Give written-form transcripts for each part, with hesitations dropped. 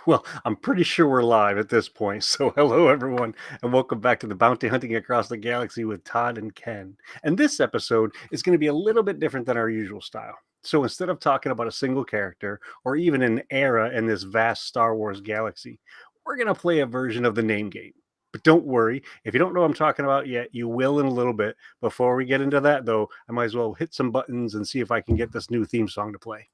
Well, I'm pretty sure we're live at this point. So, hello, everyone, and welcome back to the Bounty Hunting Across the Galaxy with Todd and Ken. And this episode is going to be a little bit different than our usual style. So, instead of talking about a single character or even an era in this vast Star Wars galaxy, we're going to play a version of the name game. But don't worry, if you don't know what I'm talking about yet, you will in a little bit. Before we get into that, though, I might as well hit some buttons and see if I can get this new theme song to play.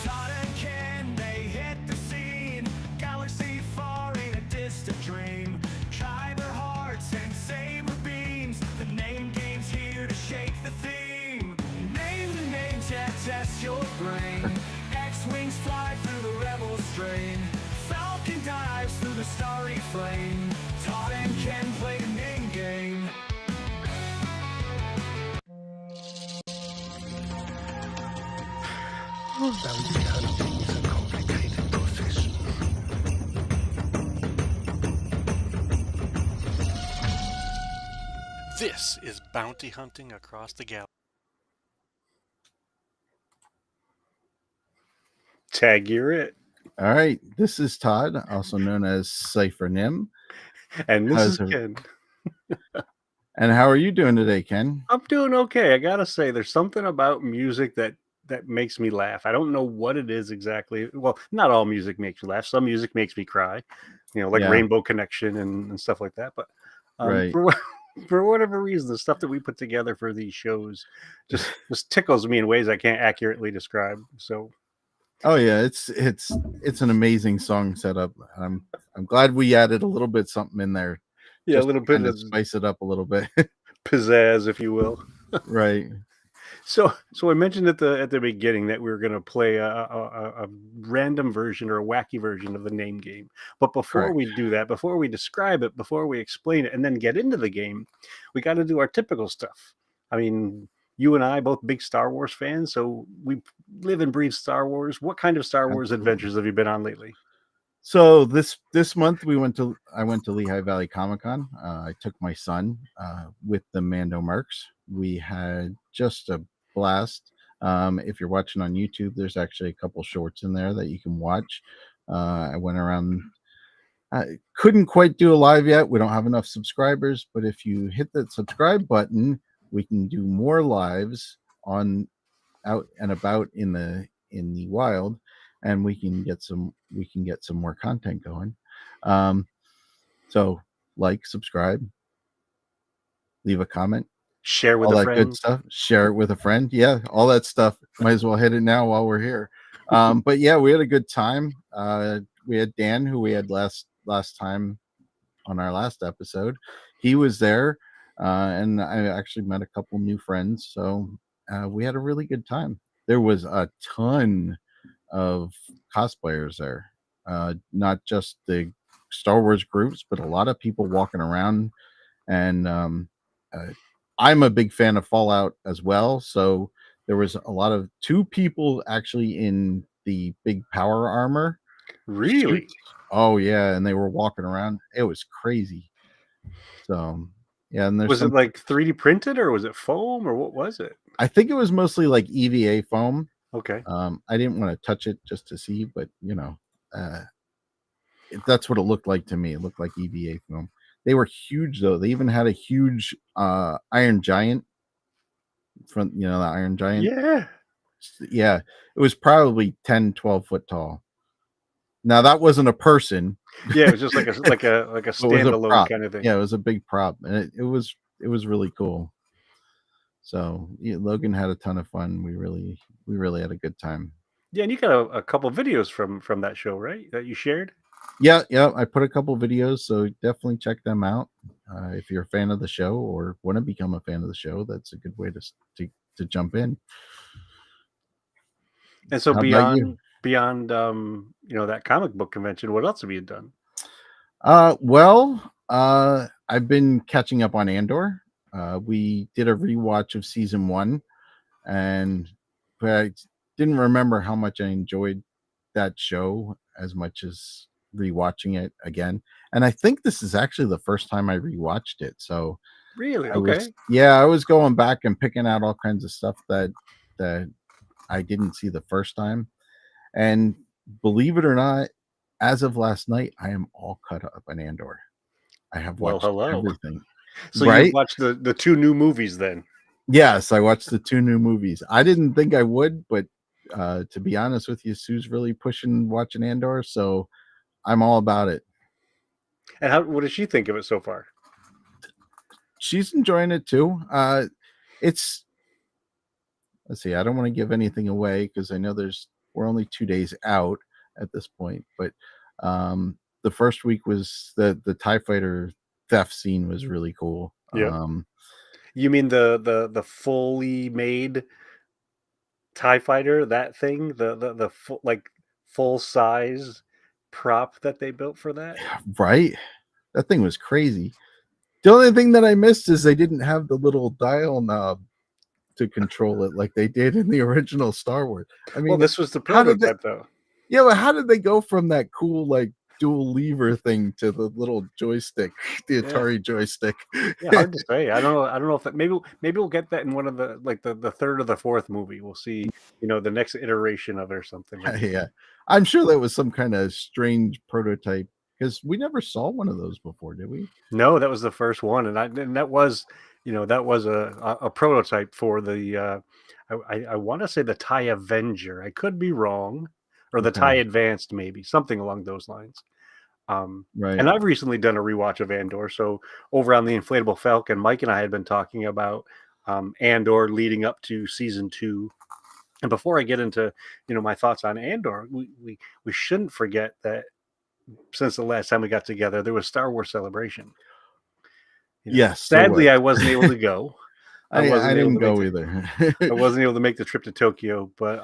Todd and Ken, they hit the scene. Galaxy far ain't a distant dream. Kyber hearts and saber beams. The name game's here to shake the theme. Name the name tag, test your brain. X-wings fly through the rebel strain. Falcon dives through the starry flame. Todd and Ken play the name game. Bounty hunting is a complicated profession. This is Bounty Hunting Across the Galaxy. Tag, you're it. All right, this is Todd, also known as Cypher Nim. And this is How's it- Ken. And how are you doing today, Ken? I'm doing okay. I gotta say, there's something about music that makes me laugh. I don't know what it is exactly. Well, not all music makes me laugh. Some music makes me cry, like Yeah. Rainbow Connection and stuff like that. But Right. for whatever reason, the stuff that we put together for these shows just tickles me in ways I can't accurately describe. So Oh yeah, it's an amazing song setup. I'm glad we added a little bit something in there. yeah, a just little to bit kinda of spice it up a little bit. pizzazz, if you will. Right. So I mentioned at the beginning that we were going to play a random version or a wacky version of the name game. But before Correct. we do that, before we describe it, before we explain it, and then get into the game, we got to do our typical stuff. I mean, you and I both big Star Wars fans, so we live and breathe Star Wars. What kind of Star Wars Absolutely. adventures have you been on lately? So this month I went to Lehigh Valley Comic Con. I took my son with the Mando Mercs. We had just a blast. If you're watching on YouTube, there's actually a couple shorts in there that you can watch. I went around. I couldn't quite do a live yet. We don't have enough subscribers, but if you hit that subscribe button, we can do more lives on out and about in the wild, and we can get some more content going. So like, subscribe, leave a comment, Share with all a that good friend. stuff. Share it with a friend. Yeah, all that stuff. Might as well hit it now while we're here. But yeah, we had a good time. We had Dan, who we had last time on our last episode. He was there, and I actually met a couple new friends. So we had a really good time. There was a ton of cosplayers there, not just the Star Wars groups, but a lot of people walking around. And I'm a big fan of Fallout as well. So there was a lot of two people actually in the big power armor. Really? Oh yeah, and they were walking around. It was crazy. So yeah, and there's Was some. it like 3D printed or was it foam or what was it? I think it was mostly like EVA foam. Okay. I didn't want to touch it just to see, but that's what it looked like to me. It looked like EVA foam. They were huge though. They even had a huge Iron Giant front. The Iron Giant. Yeah. Yeah, it was probably 10, 12 foot tall. Now that wasn't a person. Yeah, it was just like a It was a standalone prop. kind of thing. Yeah, it was a big prop, and it was really cool. So yeah, Logan had a ton of fun. We really had a good time. Yeah, and you got a couple videos from that show, right? That you shared. Yeah. I put a couple videos, so definitely check them out. If you're a fan of the show or want to become a fan of the show, that's a good way to jump in. And so How about you? beyond that comic book convention, what else have you done? Well, I've been catching up on Andor. We did a rewatch of season 1, but I didn't remember how much I enjoyed that show as much as rewatching it again. And I think this is actually the first time I rewatched it. So Really? I was Okay. yeah, I was going back and picking out all kinds of stuff that I didn't see the first time. And believe it or not, as of last night, I am all caught up on Andor. I have Well, watched hello. everything. So you Right? watched the two new movies then? Yes, I watched the 2 new movies. I didn't think I would, but, to be honest with you, Sue's really pushing watching Andor, so I'm all about it. And what does she think of it so far? She's enjoying it too. It's let's see, I don't wanna give anything away because I know we're only 2 days out at this point, but, the first week was the TIE fighter theft scene was really cool. Yep. You mean the fully made TIE fighter, that thing? The full, like, full size prop that they built for that? Right? That thing was crazy. The only thing that I missed is they didn't have the little dial knob to control it like they did in the original Star Wars. I Well, mean, this was the how did they prototype though. yeah, but how did they go from that cool, like, dual lever thing to the little joystick, the Yeah. Atari joystick? Yeah, hard to say. I don't know if that, maybe we'll get that in one of the, like, the third or the fourth movie. We'll see, the next iteration of it or something maybe. Yeah. I'm sure that was some kinda strange prototype because we never saw one of those before, did we? No, that was the first one, and that was, that was a prototype for the, I wanna say the TIE Avenger. I could be wrong, or the TIE Okay. Advanced maybe, something along those lines. Right. And I've recently done a rewatch of Andor, so over on the Inflatable Falcon, Mike and I had been talking about, Andor leading up to season 2. And before I get into, my thoughts on Andor, we shouldn't forget that since the last time we got together, there was Star Wars Celebration. Yes, there Sadly, was. I wasn't able to go. I I wasn't able didn't to make go the either. I wasn't able to make the trip to Tokyo, but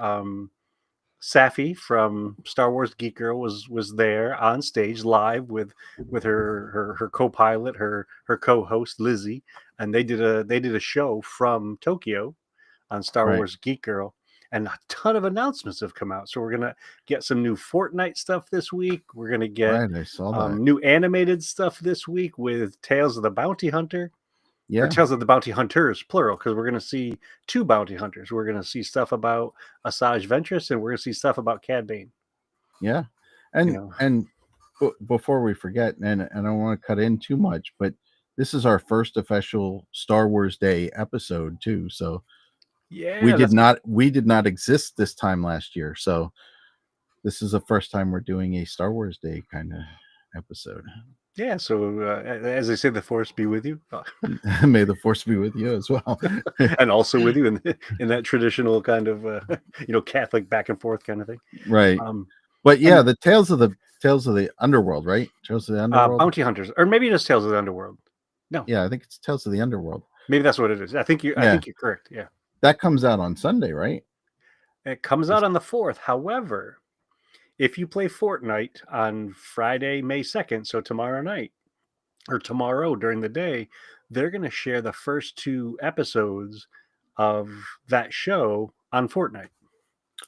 Safi from Star Wars Geek Girl was there on stage live with her co-pilot, her co-host Lizzie, and they did a show from Tokyo on Star Right. Wars Geek Girl, and a ton of announcements have come out. So we're gonna get some new Fortnite stuff this week. We're gonna get Right, I saw that. new animated stuff this week with Tales of the Bounty Hunter, or Yeah, Tales of the Bounty Hunters, plural, because we're gonna see two bounty hunters. We're gonna see stuff about Asajj Ventress, and we're gonna see stuff about Cad Bane. yeah. You And know, before we forget, and I don't wanna cut in too much, but this is our first official Star Wars Day episode too, so yeah, that's we did not exist this time last year, so this is the first time we're doing a Star Wars Day kinda episode. yeah. So as they say, the force be with you, May the force be with you as well. and also with you in that traditional kind of Catholic back and forth kind of thing. Right. Um, But yeah, and the Tales of the Underworld, right? Tales of the Underworld? Bounty Hunters, or maybe just Tales of the Underworld. No, Yeah, I think it's Tales of the Underworld. maybe that's what it is. I Yeah, think you're correct. Yeah, that comes out on Sunday, right? it comes Is out on the 4th. However, if you play Fortnite on Friday, May 2nd, so tomorrow night or tomorrow during the day, they're going to share the first 2 episodes of that show on Fortnite.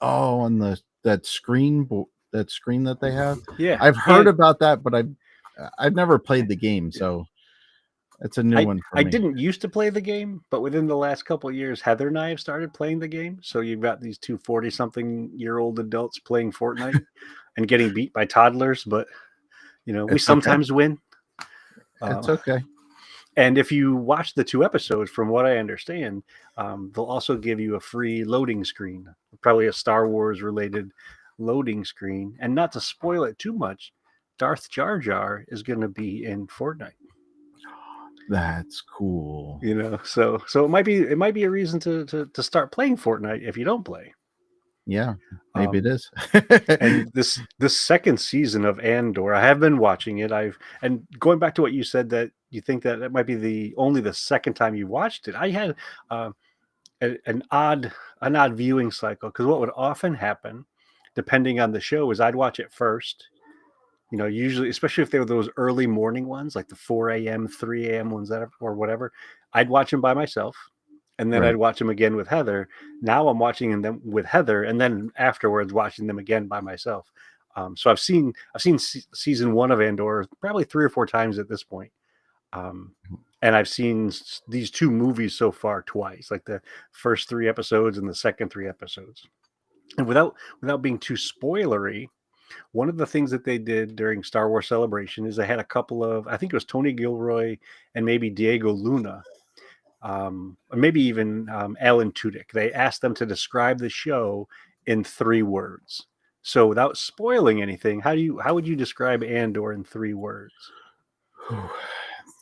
Oh, on that screen that they have? Yeah, I've heard and about that, but I've never played the game, yeah. so it's a new I one for I me. didn't used to play the game, but within the last couple of years, Heather and I have started playing the game. So you've got these two 40-something-year-old adults playing Fortnite and getting beat by toddlers, but we It's okay. sometimes win. It's Uh, okay. and if you watch the 2 episodes, from what I understand, they'll also give you a free loading screen, probably a Star Wars related loading screen. And not to spoil it too much, Darth Jar Jar is going to be in Fortnite. That's cool. So it might be a reason to start playing Fortnite if you don't play. Yeah, maybe it Um, is. and this second season of Andor, I have been watching it. And going back to what you said, that you think that it might be the second time you watched it. I had uh, an odd viewing cycle, because what would often happen, depending on the show, is I'd watch it first. Usually, especially if they were those early morning ones, like the 4 a.m., 3 a.m. ones, or whatever, I'd watch them by myself, and then Right. I'd watch them again with Heather. Now I'm watching them with Heather, and then afterwards watching them again by myself. So I've seen season 1 of Andor probably 3 or 4 times at this point. Um, and I've seen these two movies so far twice, like the first 3 episodes and the second 3 episodes. And without being too spoilery, one of the things that they did during Star Wars Celebration is they had a couple of, I think it was Tony Gilroy and maybe Diego Luna, or maybe even Alan Tudyk. They asked them to describe the show in 3 words. So without spoiling anything, how would you describe Andor in 3 words?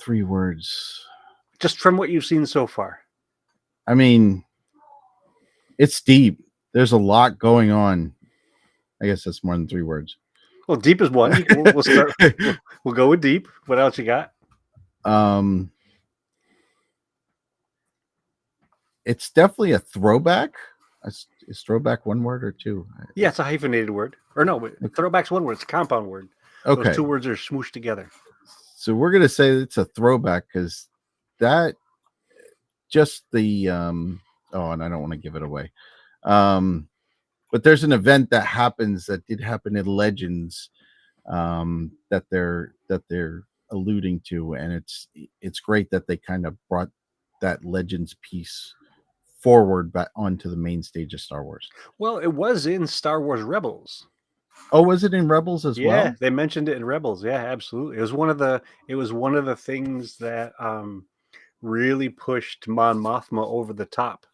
3 words. Just from what you've seen so far. I mean, it's deep. There's a lot going on. I guess that's more than 3 words. Well, deep is one. We'll start. We'll go with deep. What else you got? It's definitely a throwback. Is throwback 1 word or 2? Yeah, it's a hyphenated word. Or no, throwback's 1 word. It's a compound word. Okay. Those 2 words are smooshed together. So we're gonna say it's a throwback because that just the and I don't want to give it away. But there's an event that happens that did happen in Legends that they're alluding to, and it's great that they kind of brought that Legends piece forward back onto the main stage of Star Wars. Well, it was in Star Wars Rebels. Oh, was it in Rebels as well? Yeah, they mentioned it in Rebels. Yeah, absolutely. It was one of the things that really pushed Mon Mothma over the top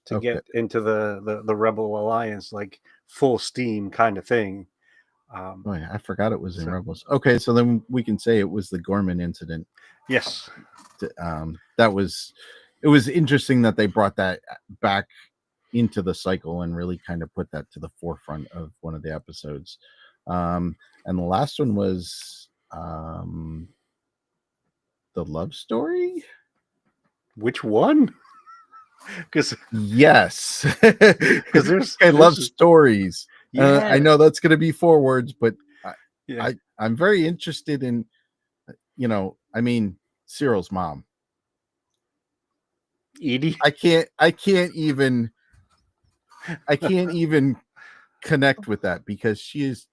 to get into the Rebel Alliance, like full steam kind of thing. Oh, yeah, I forgot it was in Rebels. Okay, so then we can say it was the Gorman incident. Yes. It was interesting that they brought that back into the cycle and really kind of put that to the forefront of one of the episodes. And the last one was the love story. Which one? Because yes, because there's love stories. Yeah, I know that's going to be 4 words, but yeah. I'm very interested in, I mean, Cyril's mom. Edie. I can't even connect with that because she is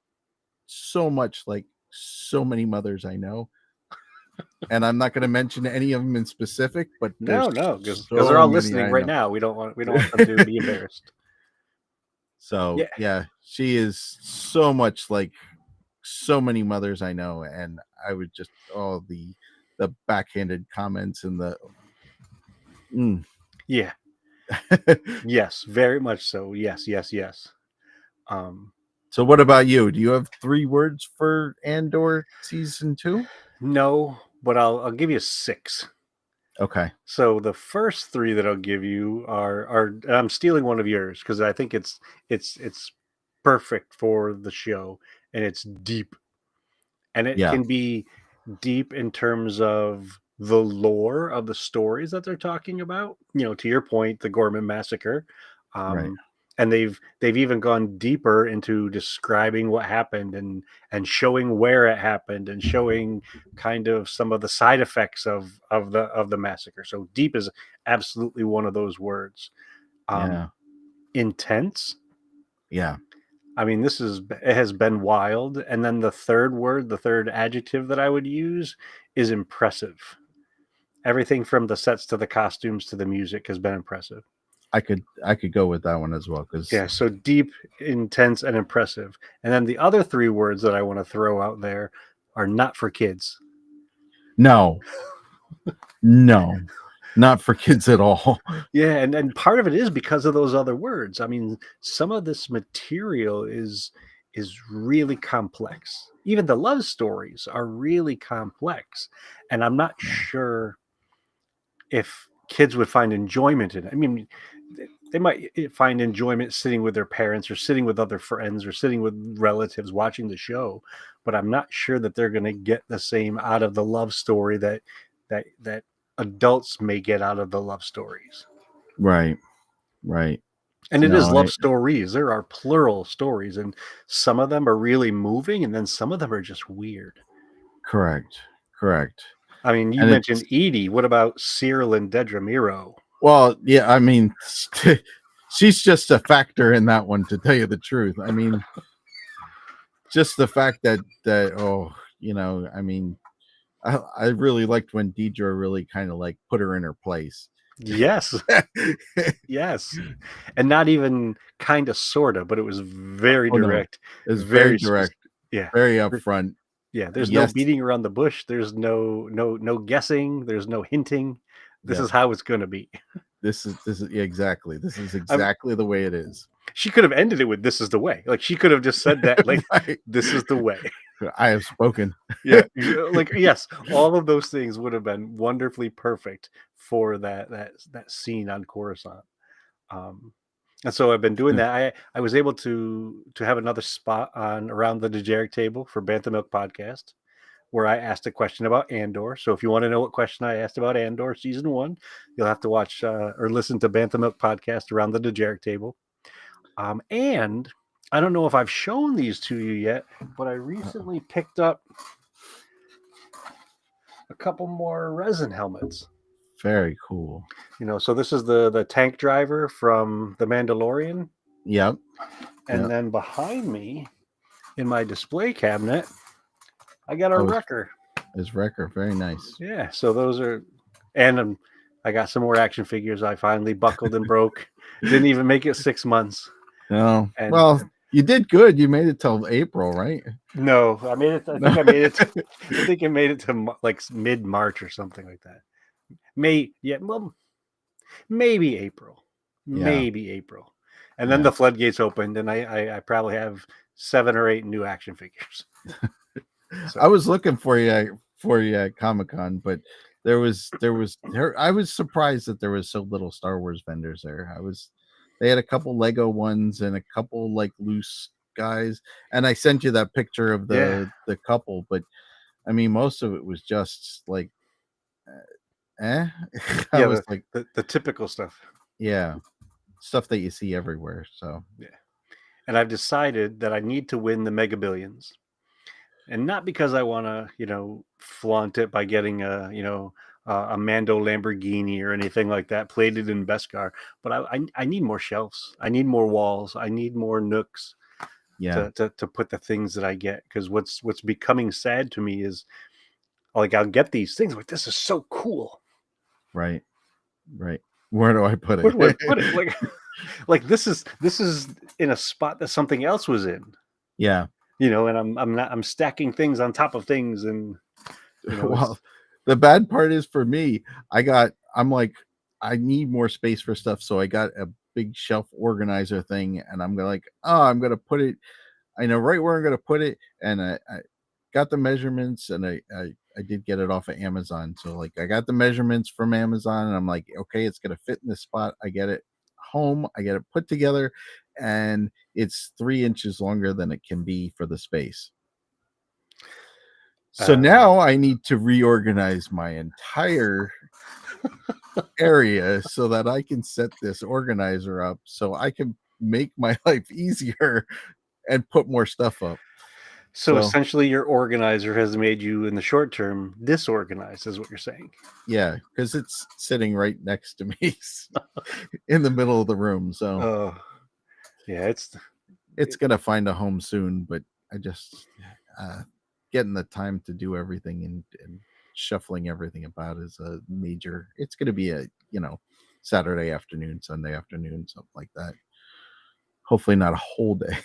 so much like so many mothers I know. And I'm not going to mention any of them in specific, but no, because they're all listening right now. We don't want them to be embarrassed. So yeah, she is so much like so many mothers I know, and I would just the backhanded comments and the yeah. Yes, very much so. Yes. So what about you? Do you have 3 words for Andor season 2? No, but I'll give you 6. Okay. So the first 3 that I'll give you are I'm stealing one of yours because I think it's perfect for the show, and it's deep. And it can be deep in terms of the lore of the stories that they're talking about. To your point, the Gorman massacre. Right. And they've even gone deeper into describing what happened and showing where it happened and showing kind of some of the side effects of the massacre. So deep is absolutely one of those words. Intense. Yeah. I mean, it has been wild. And then the third adjective that I would use is impressive. Everything from the sets to the costumes to the music has been impressive. I could go with that one as well so deep, intense, and impressive. And then the other 3 words that I want to throw out there are not for kids. No, not for kids at all. Yeah, and part of it is because of those other words. I mean, some of this material is really complex. Even the love stories are really complex, and I'm not sure if kids would find enjoyment in it. I mean, they might find enjoyment sitting with their parents or sitting with other friends or sitting with relatives watching the show, but I'm not sure that they're going to get the same out of the love story that adults may get out of the love stories. Right. And it is love stories. There are plural stories, and some of them are really moving, and then some of them are just weird. Correct. I mean, you mentioned Edie. What about Cyril and Dedra Miro? Well, yeah, I mean, she's just a factor in that one, to tell you the truth. I mean, just the fact that I mean, I really liked when Deidre really kind of like put her in her place. Yes, yes, and not even kind of, sort of, but it was very Oh no, direct, it's very very direct, specific. Yeah, very upfront. yeah. There's no Yes, beating around the bush. There's no guessing. There's no hinting. This yep. is how it's going to be. This is yeah, exactly. This is I'm, exactly the way it is. she could have ended it with "This is the way." Like she could have just said that, like, Right. "This is the way." I have spoken. Yeah, like, yes, all of those things would have been wonderfully perfect for that scene on Coruscant. Um, and so I've been doing that. I was able to have another spot on around the Dejeric table for Bantha Milk podcast, where I asked a question about Andor. So if you want to know what question I asked about Andor season 1, you'll have to watch or listen to Bantha Milk podcast around the Dejeric table. And I don't know if I've shown these to you yet, but I recently picked up a couple more resin helmets. Very cool. So this is the tank driver from The Mandalorian. Yep. And Yep. then behind me in my display cabinet, I got a Oh, Wrecker. His Wrecker. Very nice. Yeah, so those are, and I got some more action figures I finally buckled and broke. Didn't even make it 6 months. Oh, And well, you did good. You made it till April, right? no, I made it. I think I made it. I think I made it to like mid-March or something like that. Well, maybe April. Yeah. Maybe April. And then Yeah. the floodgates opened, and I probably have 7 or 8 new action figures. I was looking for you at Comic-Con, but there was I was surprised that there was so little Star Wars vendors there. They had a couple Lego ones and a couple like loose guys, and I sent you that picture of the couple, but I mean most of it was just like I Yeah, was like, the typical stuff. yeah, stuff that you see everywhere. So Yeah. And I've decided that I need to win the Mega Billions. And not because I want to, flaunt it by getting a Mando Lamborghini or anything like that plated in Beskar, but I need more shelves. I need more walls. I need more nooks yeah, to put the things that I get. Because what's becoming sad to me is, like, I'll get these things like, this is so cool. right. Where do I put it? Where do I put it? Like this is in a spot that something else was in. Yeah. And I'm stacking things on top of things, and Well, the bad part is for me, I'm like, I need more space for stuff. So I got a big shelf organizer thing, and I'm gonna put it, I know right where I'm gonna put it. And I got the measurements, and I did get it off of Amazon. So like I got the measurements from Amazon, and I'm like, okay, it's gonna fit in this spot. I get it home, I get it put together, and it's 3 inches longer than it can be for the space. So now I need to reorganize my entire area so that I can set this organizer up so I can make my life easier and put more stuff up. So essentially, your organizer has made you, in the short term, disorganized, is what you're saying. Yeah, because it's sitting right next to me in the middle of the room. So yeah, it's gonna find a home soon, but I just getting the time to do everything and shuffling everything about is a major. It's gonna be a Saturday afternoon, Sunday afternoon, something like that. Hopefully not a whole day.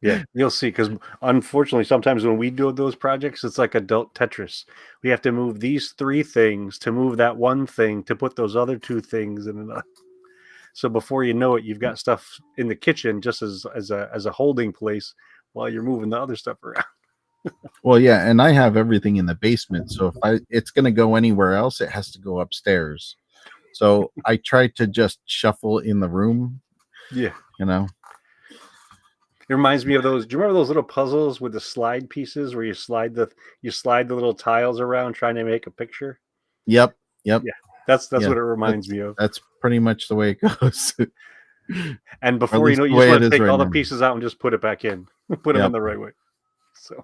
Yeah, you'll see. Because unfortunately, sometimes when we do those projects, it's like adult Tetris. We have to move these 3 things to move that one thing to put those other 2 things in another. So before you know it, you've got stuff in the kitchen just as a holding place while you're moving the other stuff around. Well, yeah, and I have everything in the basement, so if it's going to go anywhere else, it has to go upstairs. So I try to just shuffle in the room. Yeah. It reminds me of those. Do you remember those little puzzles with the slide pieces where you slide the little tiles around trying to make a picture? Yep. Yeah, that's what it reminds me of. That's pretty much the way it goes. And before you know, you just want to take all the now. pieces out and just put it back in, put them in the right way. So,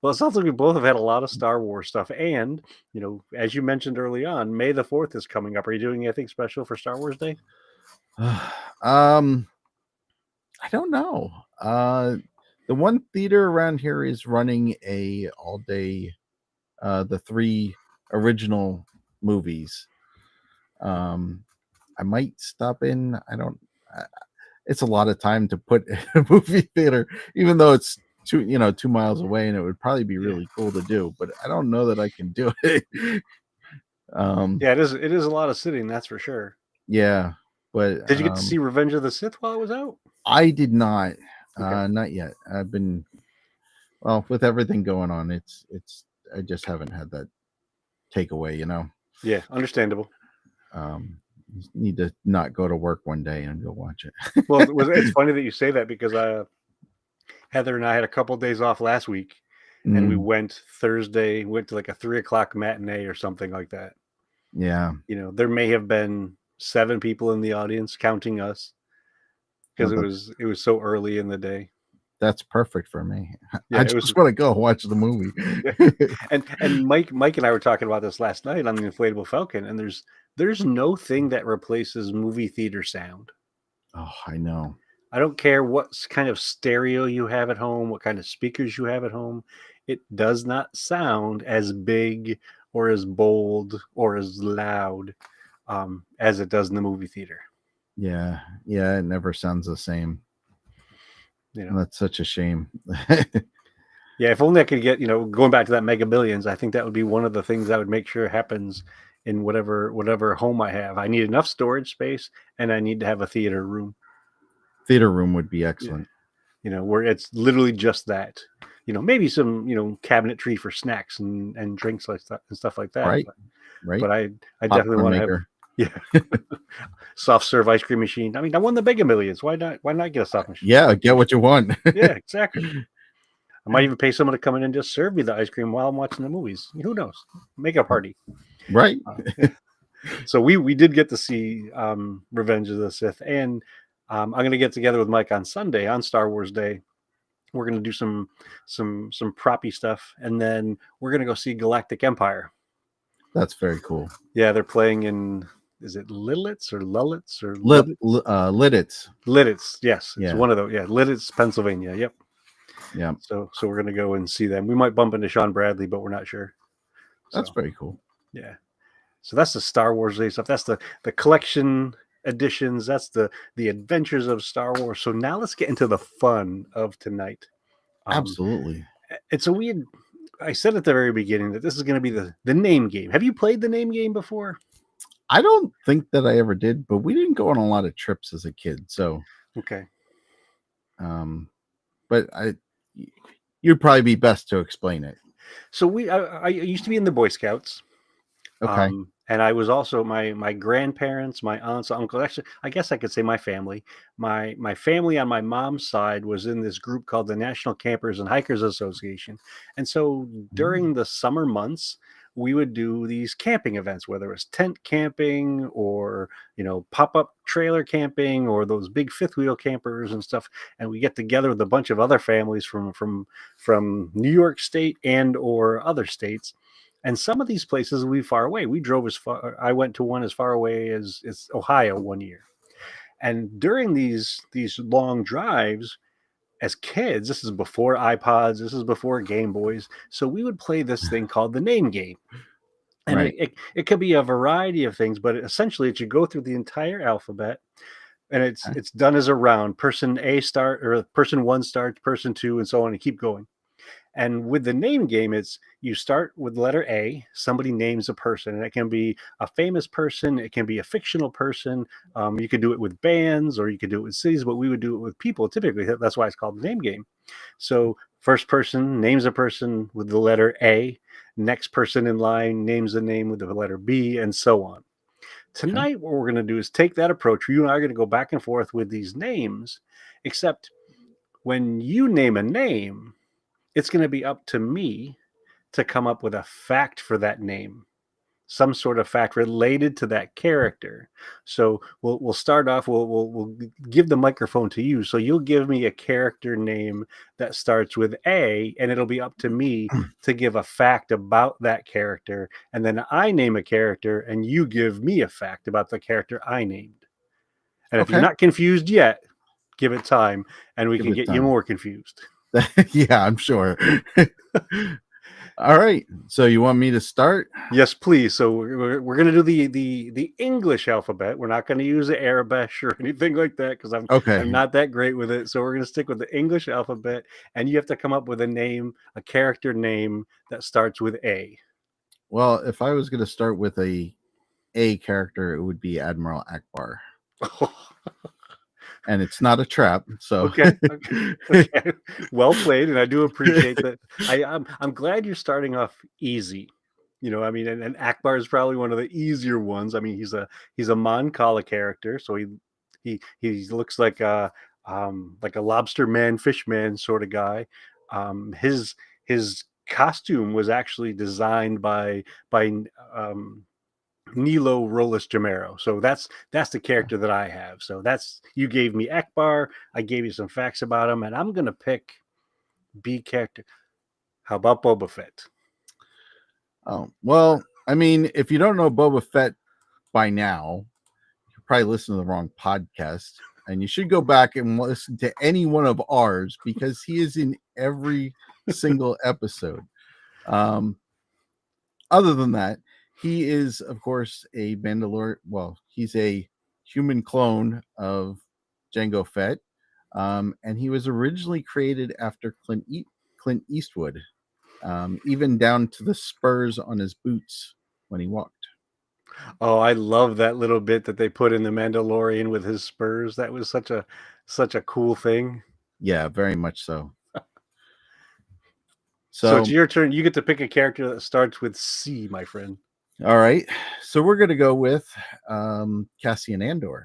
well, it sounds like we both have had a lot of Star Wars stuff, and as you mentioned early on, May the 4th is coming up. Are you doing anything special for Star Wars Day? I don't know. The one theater around here is running a all-day the 3 original movies. I might stop in. I don't. It's a lot of time to put in a movie theater, even though it's 2 miles away, and it would probably be Yeah. really cool to do. But I don't know that I can do it. um, Yeah, it is a lot of sitting, that's for sure. yeah, but Did you get to see Revenge of the Sith while it was out? I did not. Okay. Not yet. I've been with everything going on. It's. I just haven't had that takeaway. Yeah, understandable. Just need to not go to work one day and go watch it. Well, it's funny that you say that because Heather and I had a couple of days off last week, and we Mm, went Thursday, went to like a 3 o'clock matinee or something like that. yeah. There may have been 7 people in the audience, counting us, Well, because it was so early in the day. that's perfect for me. Yeah, I it was. just want to go watch the movie. Yeah. And Mike and I were talking about this last night on the Inflatable Falcon, and there's no thing that replaces movie theater sound. Oh, I know. I don't care what kind of stereo you have at home, what kind of speakers you have at home. It does not sound as big or as bold or as loud as it does in the movie theater. Yeah, yeah. It never sounds the same. That's such a shame. Yeah, if only I could get, going back to that Mega Millions, I think that would be one of the things I would make sure happens in whatever home I have. I need enough storage space, and I need to have a theater room. Theater room would be excellent. Where it's literally just that. Maybe some, cabinetry for snacks and drinks like that and stuff like that. Right. But I definitely Popcorn want to have, yeah, soft serve ice cream machine. I mean, I won the Mega Millions. Why not get a soft machine? Yeah, get what you want. Yeah, exactly. I might even pay someone to come in and just serve me the ice cream while I'm watching the movies. Who knows? Make a party. Right. Yeah. So we did get to see Revenge of the Sith, and I'm going to get together with Mike on Sunday on Star Wars Day. We're going to do some proppy stuff, and then we're going to go see Galactic Empire. That's very cool. Yeah, they're playing in, is it Lidditz or Lullitz or Lidditz? Lidditz, yes, it's Yeah. one of those. Yeah, Lidditz, Pennsylvania. Yep. Yeah. So we're going to go and see them. We might bump into Sean Bradley, but we're not sure. That's very cool. Yeah. So that's the Star Wars Day stuff. That's the collection editions. That's the adventures of Star Wars. So now let's get into the fun of tonight. Absolutely. It's a weird. I said at the very beginning that this is going to be the name game. Have you played the name game before? I don't think that I ever did, but we didn't go on a lot of trips as a kid. So okay. But you'd probably be best to explain it. So I used to be in the Boy Scouts. Okay. And I was also my grandparents, my aunts, uncles. Actually, I guess I could say my family. My family on my mom's side was in this group called the National Campers and Hikers Association. And so during the summer months, we would do these camping events, whether it was tent camping or pop-up trailer camping or those big fifth wheel campers and stuff. And we get together with a bunch of other families from New York State and or other states. And some of these places will be far away. We drove as far. I went to one as far away as Ohio one year. And during these long drives, as kids, this is before iPods, this is before Game Boys. So we would play this thing called the name game. And right. it could be a variety of things, but essentially it should go through the entire alphabet. And it's done as a round. Person A start, or person 1 starts, person 2, and so on, and keep going. And with the name game, it's you start with letter A, somebody names a person, and it can be a famous person, it can be a fictional person. You could do it with bands or you could do it with cities, but we would do it with people typically. That's why it's called the name game. So first person names a person with the letter A, next person in line names a name with the letter B, and so on. Tonight, what we're going to do is take that approach. You and I are going to go back and forth with these names, except when you name a name, it's going to be up to me to come up with a fact for that name, some sort of fact related to that character. So we'll start off. We'll give the microphone to you. So you'll give me a character name that starts with A, and it'll be up to me to give a fact about that character. And then I name a character, and you give me a fact about the character I named. And if you're not confused yet, give it time, and we can get you more confused. Yeah, I'm sure. All right. So you want me to start? Yes, please. So we're going to do the English alphabet. We're not going to use the Arabic or anything like that because I'm Okay. not that great with it. So we're going to stick with the English alphabet, and you have to come up with a name, a character name that starts with A. Well, if I was going to start with a character, it would be Admiral Akbar, and it's not a trap. So Okay, okay, okay. Well played, and I do appreciate that. I'm glad you're starting off easy. I mean, and Akbar is probably one of the easier ones. I mean, he's a Mon Cala character, so he looks like a lobster man, fish man sort of guy. His costume was actually designed by Nilo Rolis Jamero. So that's the character that I have. So you gave me Akbar, I gave you some facts about him, and I'm gonna pick B character. How about Boba Fett? oh, well, I mean, if you don't know Boba Fett by now, you probably listen to the wrong podcast. And you should go back and listen to any one of ours because he is in every single episode. Um, Other than that, he is, of course, a Mandalorian. Well, he's a human clone of Jango Fett, and he was originally created after Clint Eastwood, even down to the spurs on his boots when he walked. Oh, I love that little bit that they put in the Mandalorian with his spurs. That was such a cool thing. Yeah, very much so. So it's So, your turn. You get to pick a character that starts with C, my friend. all right. So we're going to go with Cassian Andor.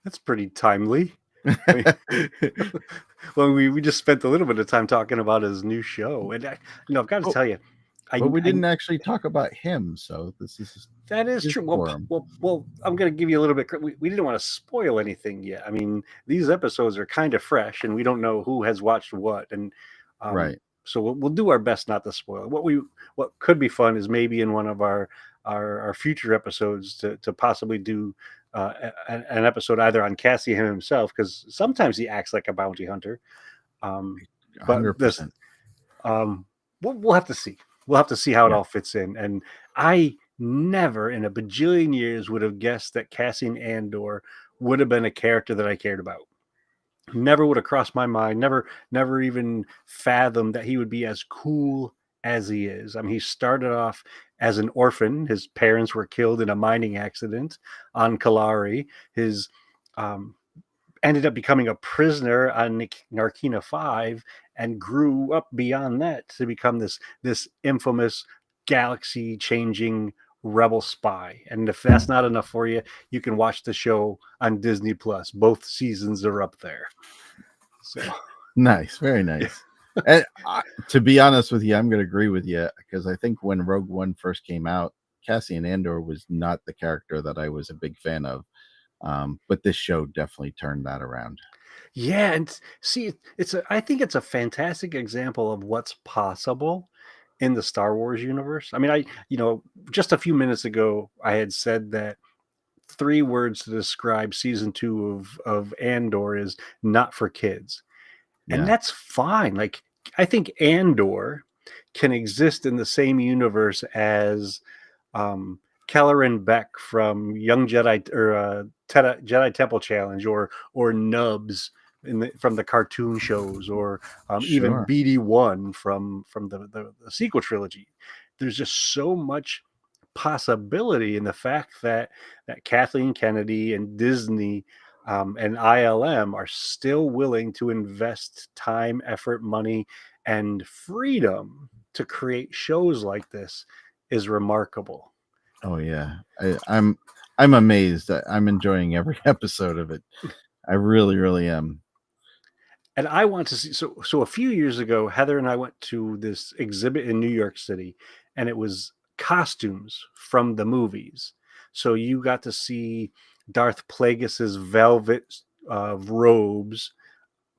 That's pretty timely. I mean, well, we just spent a little bit of time talking about his new show, and I've got to Oh, tell you, but we I didn't actually talk about him. So this is that is his true. Well, forum. well. I'm going to give you a little bit. We didn't want to spoil anything yet. I mean, these episodes are kind of fresh, and we don't know who has watched what, and Right. so we'll do our best not to spoil. What could be fun is maybe in one of our future episodes to possibly do an episode either on Cassie himself because sometimes he acts like a bounty hunter, but this 100%. we'll have to see. We'll have to see how it Yeah. all fits in. And I never in a bajillion years would have guessed that Cassian Andor would have been a character that I cared about. Never would have crossed my mind. Never even fathomed that he would be as cool as he is. I mean, he started off as an orphan. His parents were killed in a mining accident on Kalari. His um, ended up becoming a prisoner on Narkina 5 and grew up beyond that to become this infamous galaxy changing rebel spy. And if that's not enough for you, you can watch the show on Disney Plus. Both seasons are up there. So Nice. Very yeah. nice. And to be honest with you, I'm going to agree with you because I think when Rogue One first came out, Cassian Andor was not the character that I was a big fan of. But this show definitely turned that around. Yeah, and see, I think it's a fantastic example of what's possible in the Star Wars universe. I mean, just a few minutes ago, I had said that three words to describe season 2 of Andor is not for kids. And Yeah. that's fine. Like, I think Andor can exist in the same universe as Kelleran Beck from Young Jedi or Jedi Temple Challenge, or Nubs from the cartoon shows, or even Sure. BD1 from the sequel trilogy. There's just so much possibility in the fact that Kathleen Kennedy and Disney and ILM are still willing to invest time, effort, money, and freedom to create shows like this is remarkable. Oh yeah. I'm amazed. I'm enjoying every episode of it. I really, really am. And I want to see. So a few years ago, Heather and I went to this exhibit in New York City, and it was costumes from the movies. So you got to see Darth Plagueis's velvet robes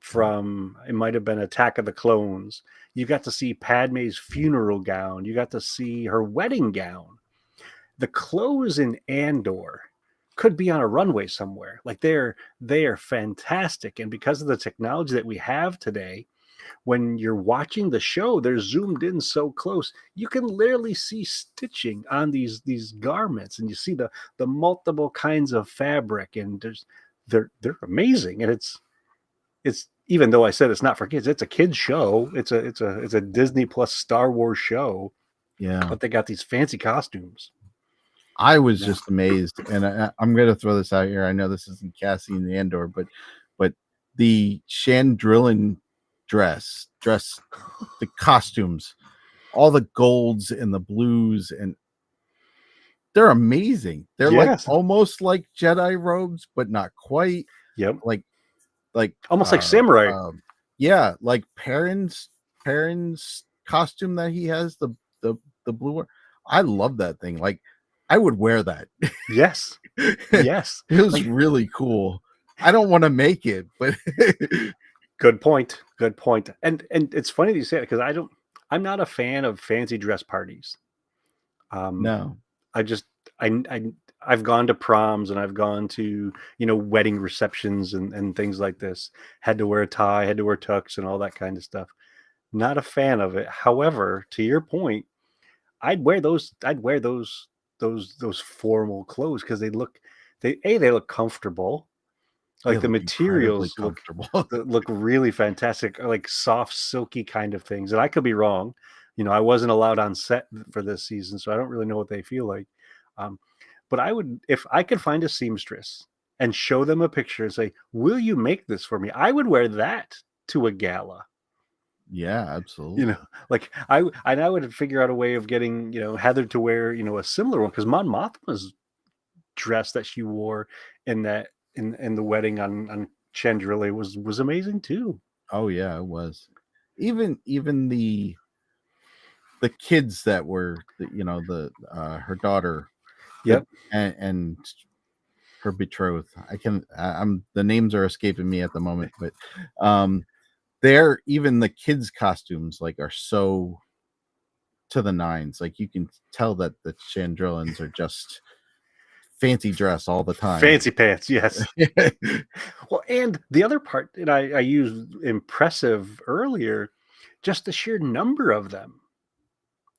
from, it might have been Attack of the Clones. You got to see Padme's funeral gown. You got to see her wedding gown. The clothes in Andor could be on a runway somewhere. Like they are fantastic, and because of the technology that we have today, when you're watching the show, they're zoomed in so close. You can literally see stitching on these garments, and you see the multiple kinds of fabric, and they're amazing. And it's even though I said it's not for kids, it's a kids show. It's a Disney plus Star Wars show, Yeah. but they got these fancy costumes. I was Yeah. just amazed, and I'm going to throw this out here. I know this isn't Cassie and the Andor, but the Chandrillan dress, the costumes, all the golds and the blues, and they're amazing. They're like Yes. almost like Jedi robes, but not quite. Yep. Like Almost like samurai. Yeah, like Perrin's costume that he has, the blue one. I love that thing. Like, I would wear that. Yes. Yes. It was really cool. I don't want to make it, but Good point. Good point. And it's funny that you say it, because I'm not a fan of fancy dress parties. no. I've gone to proms, and I've gone to, wedding receptions and things like this. Had to wear a tie, had to wear tux and all that kind of stuff. Not a fan of it. However, to your point, I'd wear those formal clothes, because they look comfortable. Like, the They look incredibly materials comfortable. look really fantastic, like soft, silky kind of things. And I could be wrong. I wasn't allowed on set for this season, so I don't really know what they feel like. But I would, if I could find a seamstress and show them a picture and say, "Will you make this for me?" I would wear that to a gala. Yeah, absolutely. Like, I would figure out a way of getting, Heather to wear, a similar one, because Mon Mothma's dress that she wore in the wedding on Chandrilla was amazing too. Oh yeah, it was. Even the kids that were her daughter, Yep. and her betrothed. I'm the names are escaping me at the moment, but they're even the kids' costumes are so to the nines. Like, you can tell that the Chandrillans are just fancy dress all the time. Fancy pants, yes. Well, and the other part that I used impressive earlier, just the sheer number of them.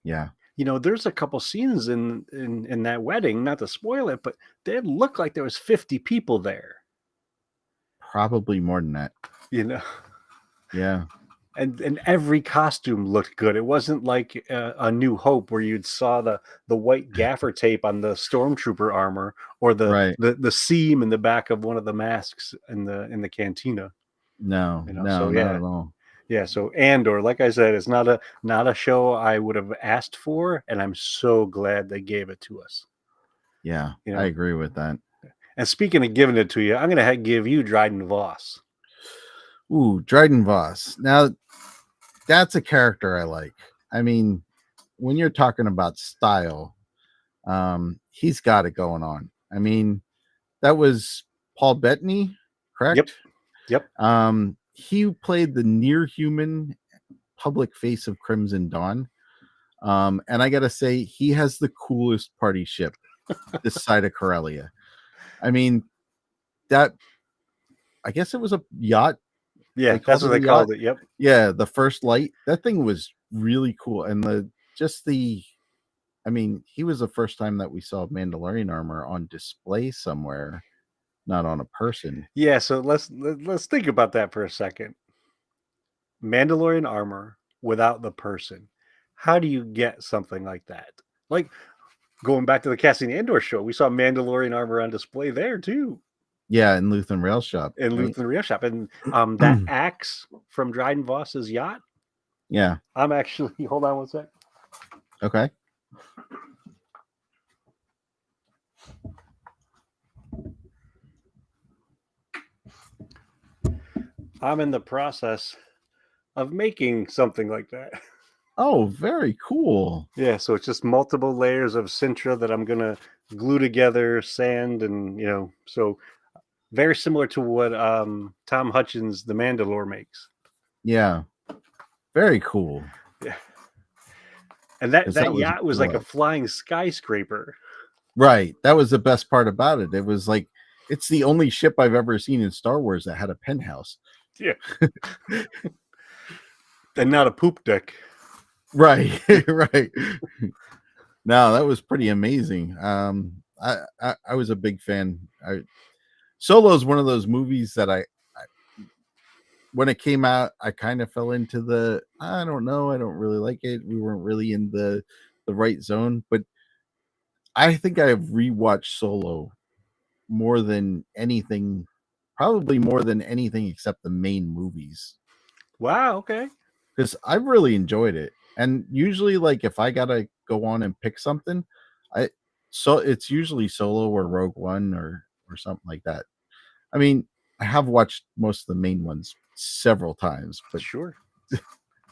Yeah. There's a couple scenes in that wedding, not to spoil it, but they looked like there was 50 people there. Probably more than that. Yeah. Yeah. And every costume looked good. It wasn't like a New Hope, where you'd saw the white gaffer tape on the stormtrooper armor, or Right. the seam in the back of one of the masks in the cantina. No, so not at all. Yeah, so Andor, like I said, it's not a show I would have asked for, and I'm so glad they gave it to us. Yeah, I agree with that. And speaking of giving it to you, I'm going to give you Dryden Voss. Ooh, Dryden Voss. Now, that's a character I like. I mean, when you're talking about style, he's got it going on. I mean, that was Paul Bettany, correct? Yep. He played the near human public face of Crimson Dawn. And I gotta say, he has the coolest party ship this side of Corellia. I mean, I guess it was a yacht. Yeah, that's what they called it. Yep. Yeah, the First Light. That thing was really cool. And I mean, he was the first time that we saw Mandalorian armor on display somewhere, not on a person. Yeah, so let's think about that for a second. Mandalorian armor without the person. How do you get something like that? Like, going back to the Cassian Andor show, we saw Mandalorian armor on display there too. Yeah, in Lutheran Rail Shop. In Lutheran Rail Shop. And that axe from Dryden Voss's yacht. Yeah. I'm actually, hold on one sec. Okay. I'm in the process of making something like that. Oh, very cool. Yeah, so it's just multiple layers of Sintra that I'm going to glue together, sand, and, so very similar to what Tom Hutchins, the Mandalore, makes. Yeah. Very cool. Yeah. And that yacht was like a flying skyscraper. Right. That was the best part about it. It was like, it's the only ship I've ever seen in Star Wars that had a penthouse. Yeah. And not a poop deck. Right, right. No, that was pretty amazing. I was a big fan. Solo is one of those movies that I when it came out, I kind of fell into the I don't know, I don't really like it. We weren't really in the right zone, but I think I've rewatched Solo more than anything, probably more than anything except the main movies, Wow. Okay. because I've really enjoyed it. And usually, like if I gotta go on and pick something, I so it's usually Solo or Rogue One or something like that. I mean, I have watched most of the main ones several times, Sure.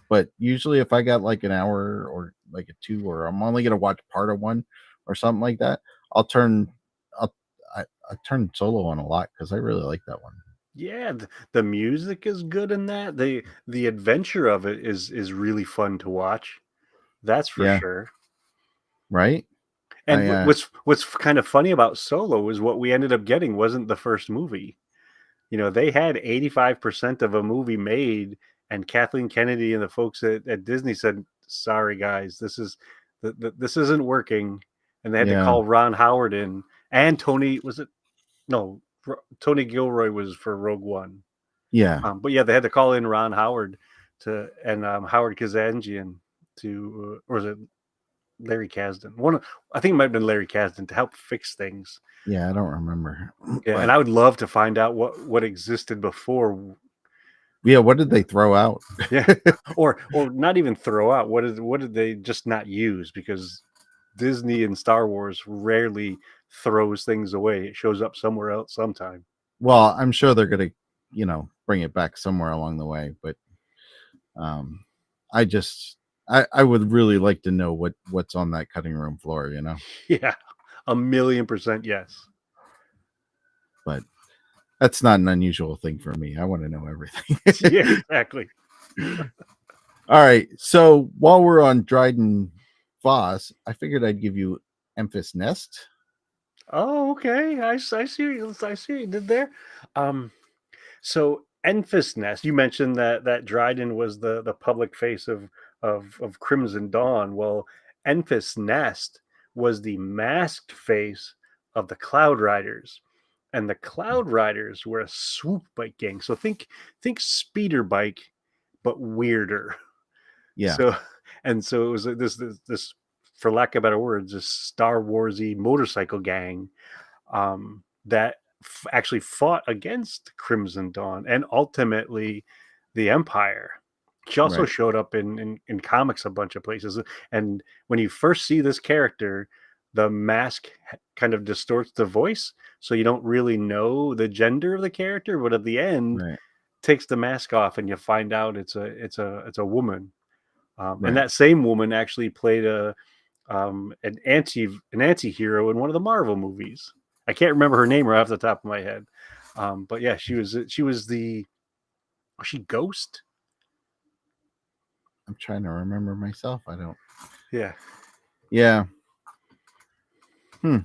but usually if I got like an hour or like a two, or I'm only gonna watch part of one or something like that, I'll turn I'll I turn Solo on a lot because I really like that one. Yeah, the music is good in that. The adventure of it is really fun to watch. That's for Yeah, sure. right. And I what's kind of funny about Solo is what we ended up getting wasn't the first movie. They had 85% of a movie made, and Kathleen Kennedy and the folks at Disney said, "Sorry guys, this isn't working." And they had to Yeah, call Ron Howard in, and Tony was it no Tony Gilroy was for Rogue One. yeah, But yeah, they had to call in Ron Howard to and Howard Kazanjian to or was it Larry Kasdan? I think it might have been Larry Kasdan to help fix things. yeah. I don't remember, Yeah, and but I would love to find out what existed before. yeah. What did they throw out? Yeah, or not even throw out. What did they just not use? Because Disney and Star Wars rarely throws things away. It shows up somewhere else sometime. Well, I'm sure they're gonna, bring it back somewhere along the way, but um, I just I would really like to know what's on that cutting room floor, Yeah, 1,000,000% yes. but that's not an unusual thing for me. I want to know everything. Yeah, exactly. All right. So while we're on Dryden Voss, I figured I'd give you Emphas Nest. Oh, okay. I see. I see what you did there. Um, So Enfys Nest, you mentioned that Dryden was the public face of Crimson Dawn. Well, Enfys Nest was the masked face of the Cloud Riders, and the Cloud Riders were a swoop bike gang. So think speeder bike, but weirder. Yeah. So so it was this for lack of better words, this Star Warsy motorcycle gang that actually fought against Crimson Dawn and ultimately the Empire. She also Right. showed up in comics a bunch of places. And when you first see this character, the mask kind of distorts the voice, so you don't really know the gender of the character. But at the end, Right. takes the mask off, and you find out it's a woman. And Right. that same woman actually played an anti-hero in one of the Marvel movies. I can't remember her name right off the top of my head. But yeah, she was the was she Ghost? I'm trying to remember myself. I don't. Yeah. Yeah. Hmm.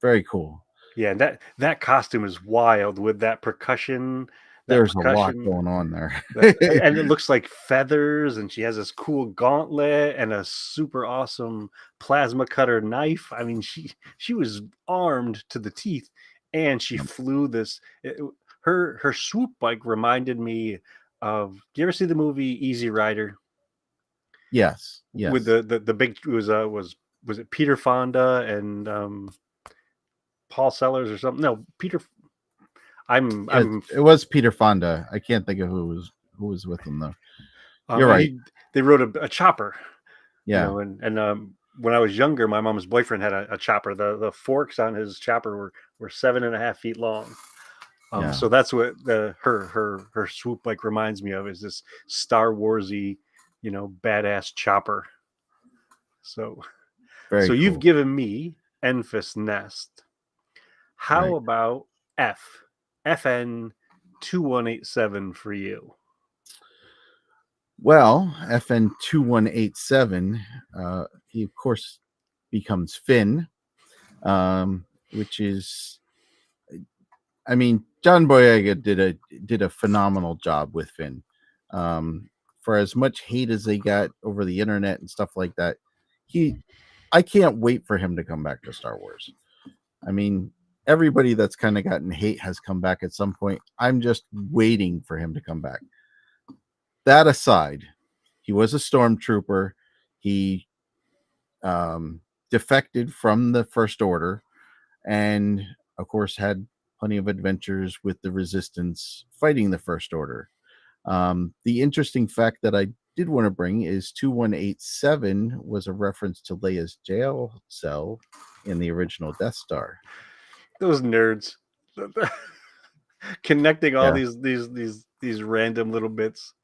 Very cool. Yeah, that costume is wild with that There's a lot percussion going on there. and it looks like feathers, and she has this cool gauntlet and a super awesome plasma cutter knife. I mean, she was armed to the teeth, and she Yep. flew her swoop bike reminded me of. Do you ever see the movie Easy Rider Yes. with Yes. the big was it Peter Fonda and Paul Sellers or something? No, Peter. Yes. I'm It was Peter Fonda. I can't think of who was with him though. You're and right. they rode a chopper. Yeah. And when I was younger, my mom's boyfriend had a chopper. The forks on his chopper were 7.5 feet long. Yeah. So that's what her swoop bike reminds me of, is this Star Warsy, badass chopper. So Very you've cool. given me Enfys Nest. How Right. about FN 2187 for you? Well, FN 2187. He of course becomes Finn, which is, I mean, John Boyega did a phenomenal job with Finn. for as much hate as they got over the internet and stuff like that, he I can't wait for him to come back to Star Wars. I mean, everybody that's kind of gotten hate has come back at some point. I'm just waiting for him to come back. That aside, he was a stormtrooper. He defected from the First Order, and of course had plenty of adventures with the Resistance fighting the First Order. The interesting fact that I did want to bring is 2187 was a reference to Leia's jail cell in the original Death Star. Those nerds connecting all Yeah. these random little bits.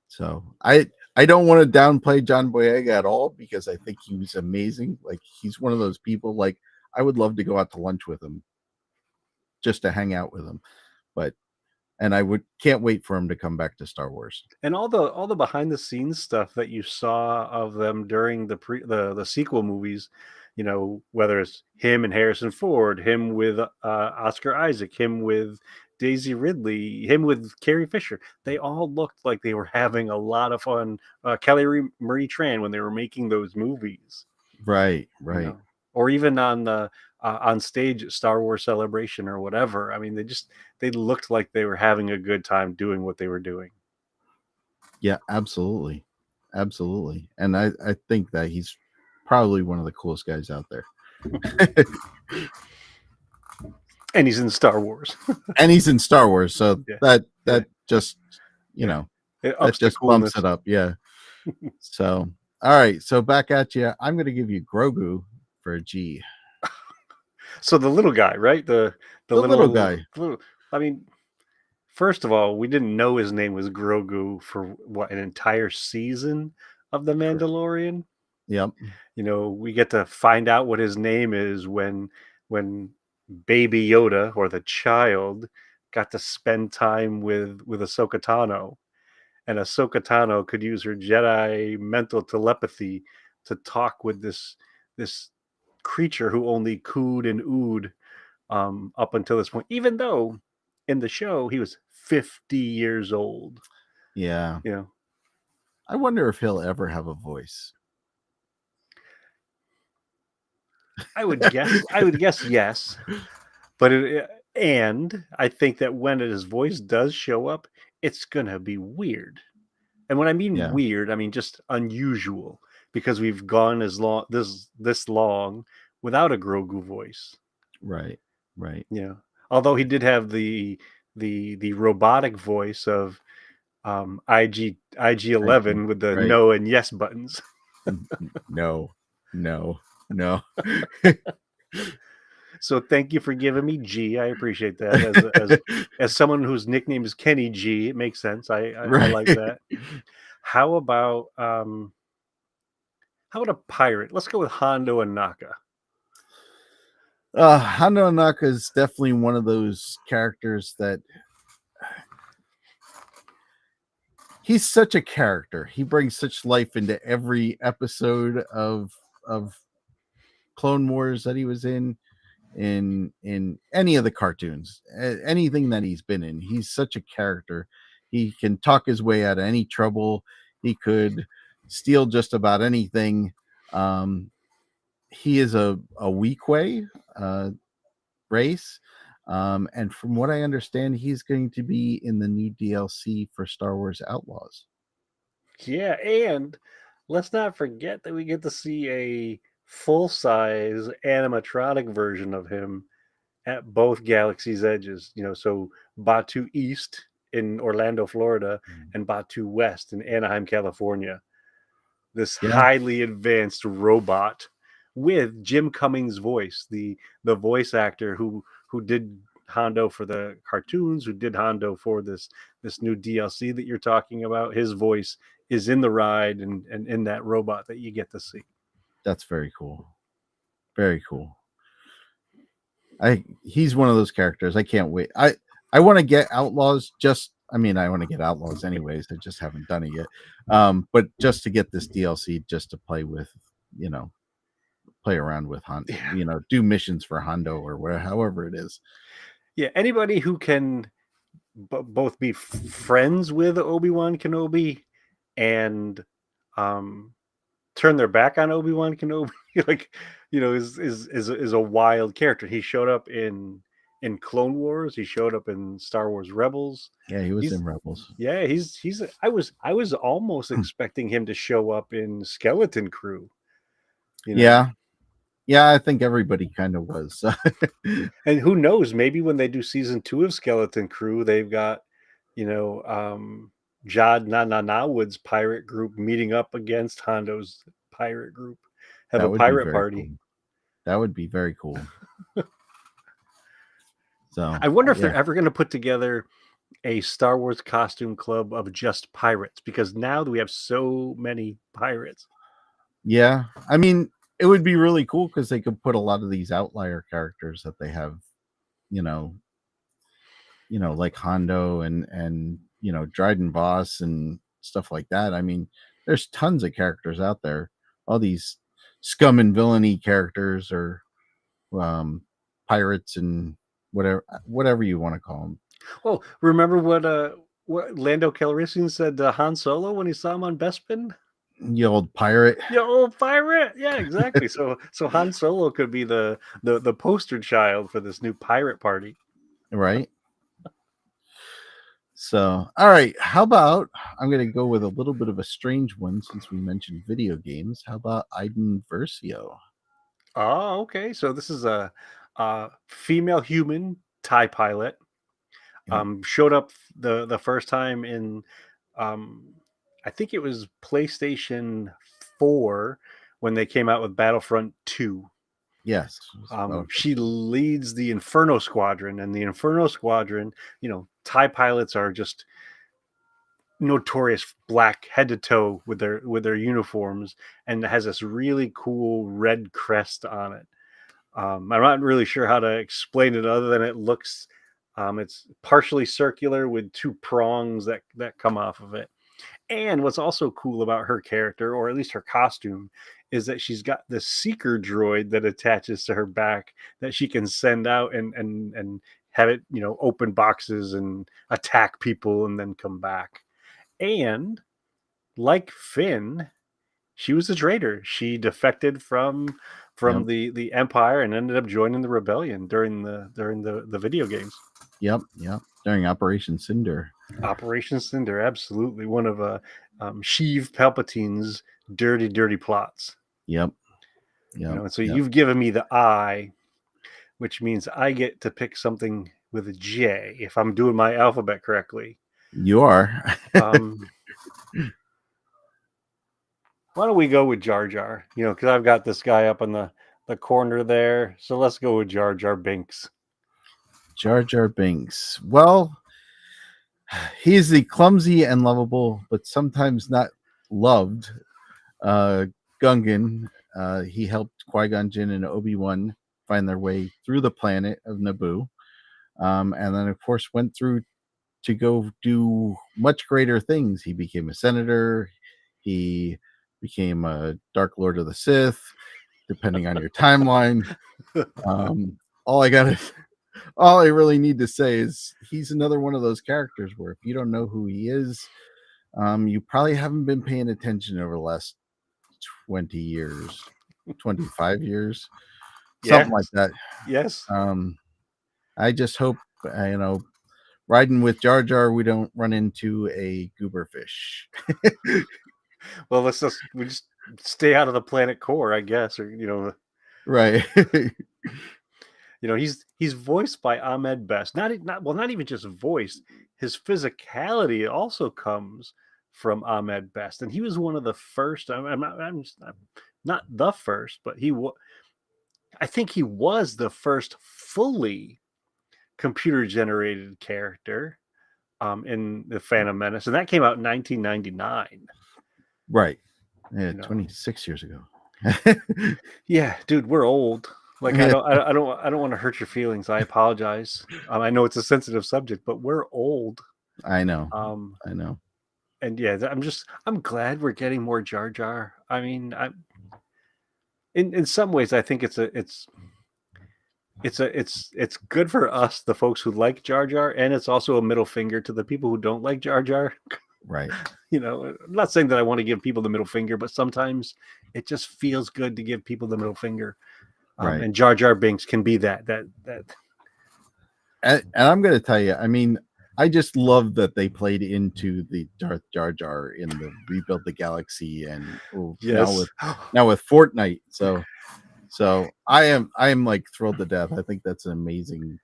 So I don't want to downplay John Boyega at all, because I think he was amazing. Like, he's one of those people, like, I would love to go out to lunch with him just to hang out with him. And I can't wait for him to come back to Star Wars. And all the behind the scenes stuff that you saw of them during the sequel movies, you know, whether it's him and Harrison Ford, him with Oscar Isaac, him with Daisy Ridley, him with Carrie Fisher, they all looked like they were having a lot of fun. Kelly Marie Tran, when they were making those movies, Right. you know, or even on stage at Star Wars Celebration or whatever. I mean, they looked like they were having a good time doing what they were doing. Yeah, absolutely. Absolutely. And I think that he's probably one of the coolest guys out there. And he's in Star Wars. And he's in Star Wars, so Yeah. that just, you Yeah. know, It that ups the just bumps coolness. it up. Yeah. So, all right. So back at you. I'm going to give you Grogu for a G. So the little guy, right? The little guy. I mean, first of all, we didn't know his name was Grogu for what, an entire season of The Mandalorian. Yep. You know, we get to find out what his name is when Baby Yoda, or the child, got to spend time with Ahsoka Tano, and Ahsoka Tano could use her Jedi mental telepathy to talk with this creature who only cooed and oohed up until this point, even though in the show he was 50 years old. Yeah. You know, I wonder if he'll ever have a voice. I would guess yes, but and I think that when his voice does show up, it's gonna be weird. And when I mean Yeah. weird, I mean just unusual, because we've gone this long without a Grogu voice. Right. Right. Yeah. Although he did have the robotic voice of IG-11 with the Right. no and yes buttons. No. So thank you for giving me G. I appreciate that. As someone whose nickname is Kenny G, it makes sense. I like that. How about a pirate? Let's go with Hondo and Naka. Hondo Naka is definitely one of those characters that he's such a character. He brings such life into every episode of Clone Wars that he was in any of the cartoons, anything that he's been in. He's such a character. He can talk his way out of any trouble. He could steal just about anything. He is a Weequay race. And from what I understand, he's going to be in the new DLC for Star Wars Outlaws. Yeah, and let's not forget that we get to see a full-size animatronic version of him at both Galaxy's Edges. You know, so Batu East in Orlando, Florida, and Batu West in Anaheim, California. This highly advanced robot with Jim Cummings' voice, the voice actor who did Hondo for the cartoons, who did Hondo for this new DLC that you're talking about. His voice is in the ride and in that robot that you get to see. That's very cool. Very cool. He's one of those characters. I can't wait. I want to get Outlaws I want to get Outlaws anyways. I just haven't done it yet. But just to get this DLC, just to play with, play around with Hondo, do missions for Hondo or however it is. Yeah, anybody who can both be friends with Obi-Wan Kenobi and um, turn their back on Obi-Wan Kenobi. Like, is a wild character. He showed up in Clone Wars. He showed up in Star Wars Rebels. Yeah, he was He's in Rebels. Yeah, I was almost expecting him to show up in Skeleton Crew. Yeah. Yeah, I think everybody kind of was. And who knows? Maybe when they do season 2 of Skeleton Crew, they've got Jod Na Wood's pirate group meeting up against Hondo's pirate group. Have That a would be pirate very party. cool. That would be very cool. So I wonder if yeah. they're ever going to put together a Star Wars costume club of just pirates, because now we have so many pirates. Yeah, I mean, it would be really cool because they could put a lot of these outlier characters that they have, you know, like Hondo and Dryden Voss and stuff like that. I mean, there's tons of characters out there. All these scum and villainy characters, or pirates and whatever you want to call them. Well, remember what Lando Calrissian said to Han Solo when he saw him on Bespin? You old pirate. You old pirate. Yeah, exactly. So Han Solo could be the poster child for this new pirate party. Right. So, all right. How about I'm going to go with a little bit of a strange one since we mentioned video games. How about Iden Versio? Oh, okay. So this is a female human TIE pilot. Yep. Showed up the first time in, I think it was PlayStation 4 when they came out with Battlefront 2. Yes. She leads the Inferno Squadron, and the Inferno Squadron, TIE pilots are just notorious black head to toe with their uniforms, and it has this really cool red crest on it. I'm not really sure how to explain it other than it looks, it's partially circular with two prongs that come off of it. And what's also cool about her character, or at least her costume, is that she's got this seeker droid that attaches to her back that she can send out and have it, open boxes and attack people and then come back. And like Finn, she was a traitor. She defected from Yep. the Empire and ended up joining the rebellion during the video games. Yep. During Operation Cinder. Operation Cinder, absolutely one of Sheev Palpatine's dirty plots. Yep. So you've given me the I, which means I get to pick something with a J if I'm doing my alphabet correctly. You are. Why don't we go with Jar Jar? Because I've got this guy up in the corner there. So let's go with Jar Jar Binks. Jar Jar Binks. Well, he's the clumsy and lovable, but sometimes not loved Gungan. He helped Qui-Gon Jinn and Obi-Wan find their way through the planet of Naboo. And then, of course, went through to go do much greater things. He became a senator. He became a Dark Lord of the Sith, depending on your timeline. All I really need to say is he's another one of those characters where if you don't know who he is, you probably haven't been paying attention over the last 20 years, 25 years, something like that. Yes. I just hope, riding with Jar Jar, we don't run into a goober fish. Well, we just stay out of the planet core, I guess, or right. He's voiced by Ahmed Best. Not even just voiced. His physicality also comes from Ahmed Best, and he was one of the first. I'm not the first, but I think he was the first fully computer generated character in the Phantom Menace, and that came out in 1999. Right. Yeah, 26 years ago. Yeah, dude, we're old. Like I don't want to hurt your feelings. I apologize. I know it's a sensitive subject, but we're old. I know. I know. And yeah, I'm glad we're getting more Jar Jar. I mean, in some ways I think it's good for us, the folks who like Jar Jar, and it's also a middle finger to the people who don't like Jar Jar. Right. I'm not saying that I want to give people the middle finger, but sometimes it just feels good to give people the middle finger. Right. And Jar Jar Binks can be that. And I'm going to tell you, I mean, I just love that they played into the Darth Jar Jar in the Rebuild the Galaxy, and Yes. now with Fortnite. So I am like thrilled to death. I think that's an amazing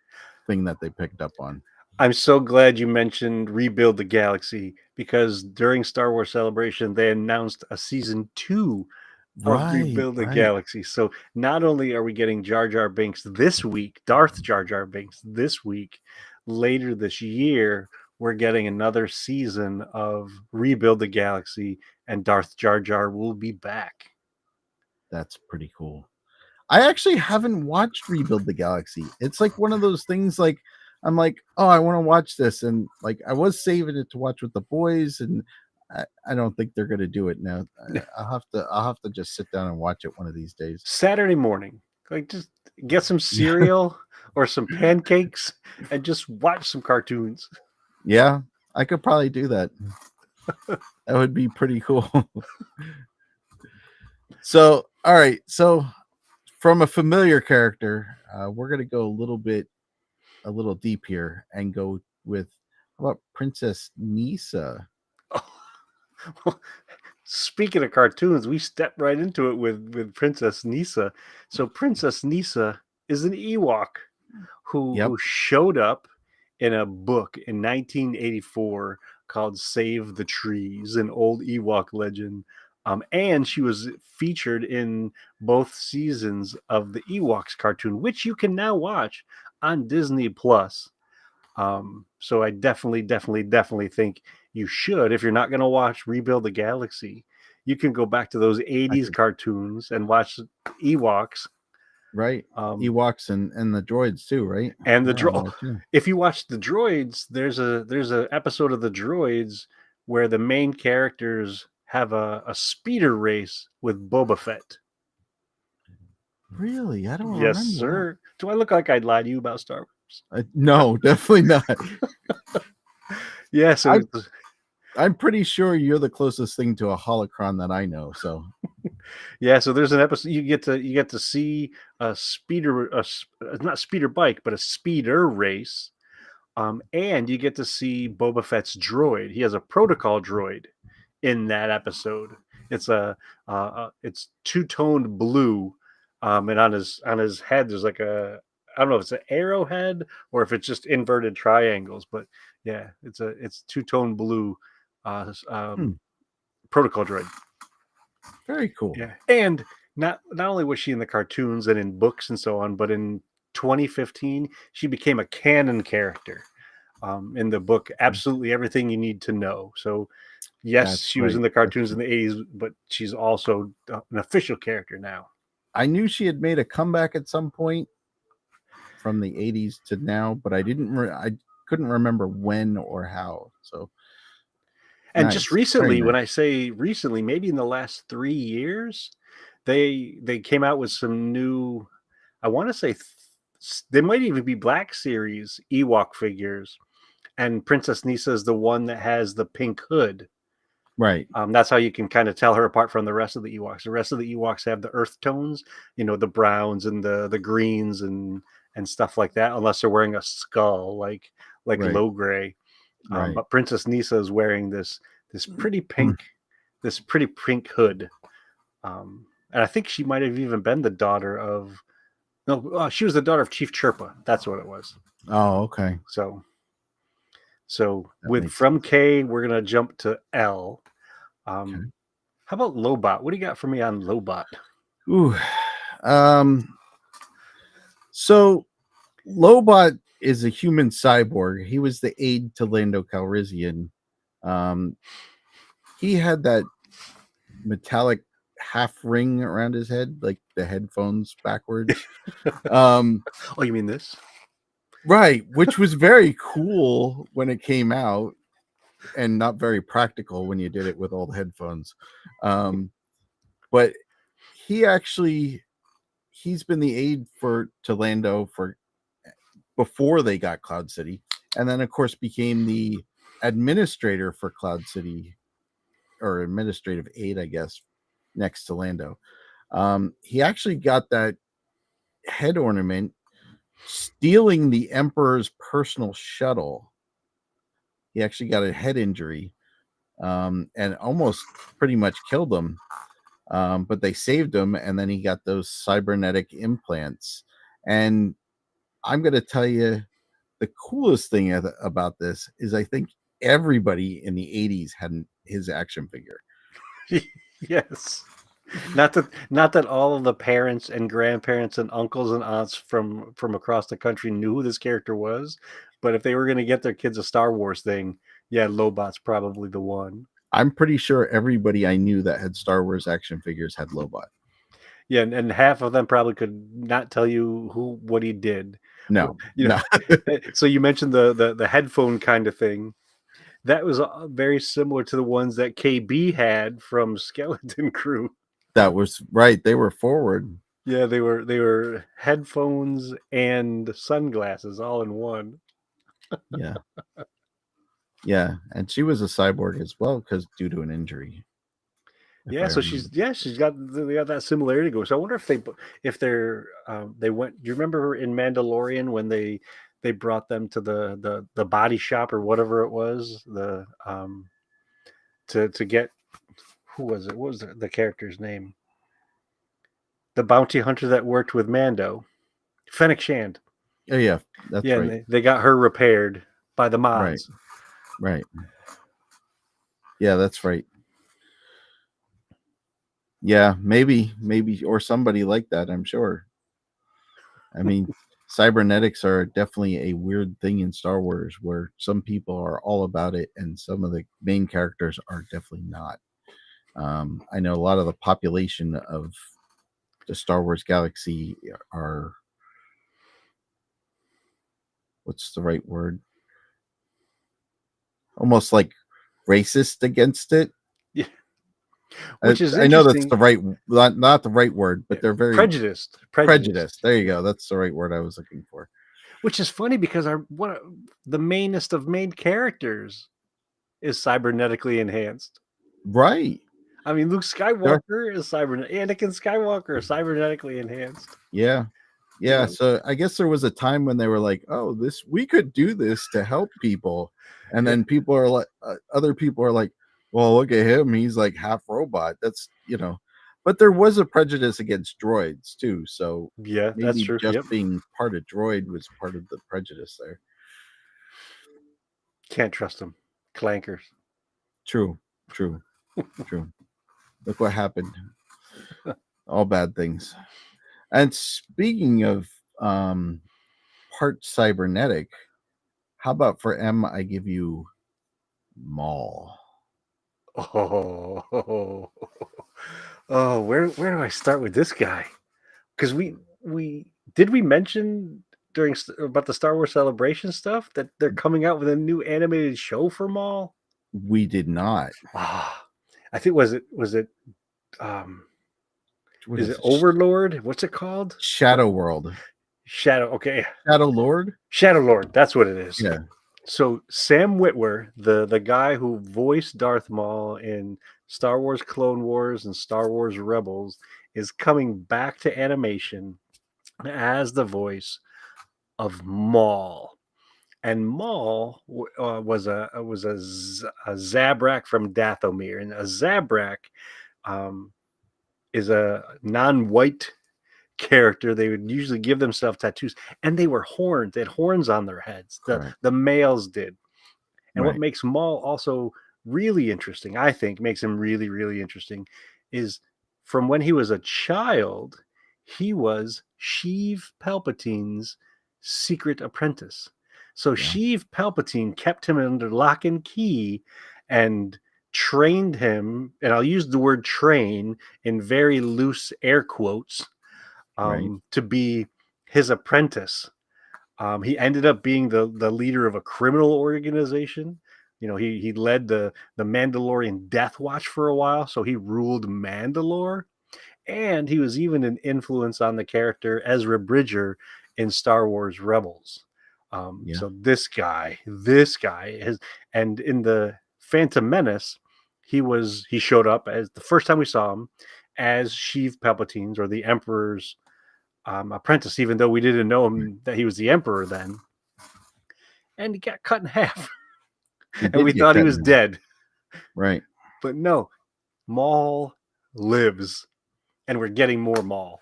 thing that they picked up on. I'm so glad you mentioned Rebuild the Galaxy, because during Star Wars Celebration, they announced a season 2 of Right, Rebuild the right. Galaxy. So not only are we getting Jar Jar Binks this week, Darth Jar Jar Binks this week, later this year, we're getting another season of Rebuild the Galaxy, and Darth Jar Jar will be back. That's pretty cool. I actually haven't watched Rebuild the Galaxy. It's like one of those things like I'm like, oh, I want to watch this. And like I was saving it to watch with the boys, and I don't think they're gonna do it now. I'll have to just sit down and watch it one of these days. Saturday morning, like just get some Yeah. cereal or some pancakes and just watch some cartoons. Yeah, I could probably do that. That would be pretty cool. So, all right. So, from a familiar character, we're gonna go a little deep here, and go with how about Princess Nisa? Speaking of cartoons, we step right into it with Princess Nisa. So Princess Nisa is an Ewok Yep. who showed up in a book in 1984 called Save the Trees, an old Ewok legend. And she was featured in both seasons of the Ewoks cartoon, which you can now watch on Disney Plus. So I definitely think you should. If you're not going to watch Rebuild the Galaxy, you can go back to those I 80s could, cartoons and watch Ewoks. right. Um, Ewoks and the droids too, right? and the They're on draw. there too. If you watch the droids, there's a episode of the droids where the main characters have a speeder race with Boba Fett. Really? I don't Yes, remember that. sir. Do I look like I'd lie to you about Star Wars? No, definitely not. Yeah, so I'm pretty sure you're the closest thing to a holocron that I know. So yeah, so there's an episode you get to see a speeder, not speeder bike, but a speeder race, and you get to see Boba Fett's droid. He has a protocol droid in that episode. It's two toned blue, and on his head there's like I don't know if it's an arrowhead or if it's just inverted triangles, but yeah, it's two tone blue, hmm, protocol droid. very cool. Yeah, and not only was she in the cartoons and in books and so on, but in 2015 she became a canon character in the book. Absolutely everything you need to know. So yes, That's she was in great. the That's cartoons in great. the 80s, but she's also an official character now. I knew she had made a comeback at some point from the 80s to now, but I couldn't remember when or how. So And just nice. Very recently, when nice. I say recently, maybe in the last 3 years, they came out with some new. I want to say they might even be Black Series Ewok figures, and Princess Nisa is the one that has the pink hood. Right. That's how you can kind of tell her apart from the rest of the Ewoks. The rest of the Ewoks have the earth tones, the browns and the greens and stuff like that, unless they're wearing a skull like Right. low gray. Right. But Princess Nisa is wearing this pretty pink hood, and I think she might have even been the daughter of no, she was the daughter of Chief Chirpa. That's what it was. Oh, okay. So That with makes from sense. K, we're gonna jump to L. Okay. How about Lobot? What do you got for me on Lobot? Ooh. So Lobot is a human cyborg. He was the aide to Lando Calrissian. Um, he had that metallic half ring around his head, like the headphones backwards. Oh, you mean this? Right, which was very cool when it came out, and not very practical when you did it with old headphones. But he's been the aide to Lando for before they got Cloud City, and then of course became the administrator for Cloud City, or administrative aide, I guess, next to Lando. He actually got that head ornament stealing the Emperor's personal shuttle. He actually got a head injury, and almost pretty much killed him. But they saved him, and then he got those cybernetic implants. And I'm going to tell you, the coolest thing about this is I think everybody in the 80s had his action figure. Yes. Not that all of the parents and grandparents and uncles and aunts from across the country knew who this character was, but if they were going to get their kids a Star Wars thing, yeah, Lobot's probably the one. I'm pretty sure everybody I knew that had Star Wars action figures had Lobot. Yeah, and half of them probably could not tell you what he did. No, You know, no. so you mentioned the headphone kind of thing. That was very similar to the ones that KB had from Skeleton Crew. That was right. They were forward. Yeah, they were headphones and sunglasses all in one. Yeah. Yeah, and she was a cyborg as well because due to an injury. Yeah, so she's got that similarity going. So I wonder if they went. Do you remember in Mandalorian when they brought them to the body shop or whatever it was, to get, who was it? What was the character's name? The bounty hunter that worked with Mando, Fennec Shand. Oh yeah, that's Yeah, right. and they got her repaired by the mods. Right. Yeah, that's right. Yeah, maybe, or somebody like that, I'm sure. I mean, cybernetics are definitely a weird thing in Star Wars where some people are all about it and some of the main characters are definitely not. I know a lot of the population of the Star Wars galaxy are, what's the right word? Almost like racist against it. Yeah. Which is I know that's interesting. the right, not the right word, but they're very prejudiced. There you go. That's the right word I was looking for. Which is funny because the mainest of main characters is cybernetically enhanced. Right. I mean, Luke Skywalker is Anakin Skywalker is cybernetically enhanced. Yeah. Yeah. So I guess there was a time when they were like, "Oh, we could do this to help people," and then people are like, other people are like, "Well, look at him. He's like half robot." That's But there was a prejudice against droids too. So Yeah, that's maybe true. just Yep. being part of droid was part of the prejudice there. Can't trust them. Clankers. True. Look what happened. All bad things. And speaking of part cybernetic, how about for M, I give you Maul. Oh, where do I start with this guy? Because we mention about the Star Wars Celebration stuff that they're coming out with a new animated show for Maul? We did not. I think was it is it Overlord? What's it called? Shadow World. Okay. Shadow Lord? Shadow Lord, that's what it is. Yeah. So Sam Witwer, the guy who voiced Darth Maul in Star Wars Clone Wars and Star Wars Rebels, is coming back to animation as the voice of Maul. And Maul was a Zabrak from Dathomir, and a Zabrak is a non-white character. They would usually give themselves tattoos, and they were horned. They had horns on their heads. The males did. And what makes Maul also really interesting, I think, makes him really, really interesting, is from when he was a child, he was Sheev Palpatine's secret apprentice. So Sheev Palpatine kept him under lock and key and trained him, and I'll use the word train in very loose air quotes, to be his apprentice. He ended up being the leader of a criminal organization. He led the Mandalorian Death Watch for a while, so he ruled Mandalore, and he was even an influence on the character Ezra Bridger in Star Wars Rebels. Yeah. So this guy is, and in the Phantom Menace, he showed up as the first time we saw him as Sheev Palpatine's or the Emperor's apprentice, even though we didn't know him that he was the Emperor then. And he got cut in half, He and did we get thought he cut was in half. dead, Right. but no, Maul lives, and we're getting more Maul.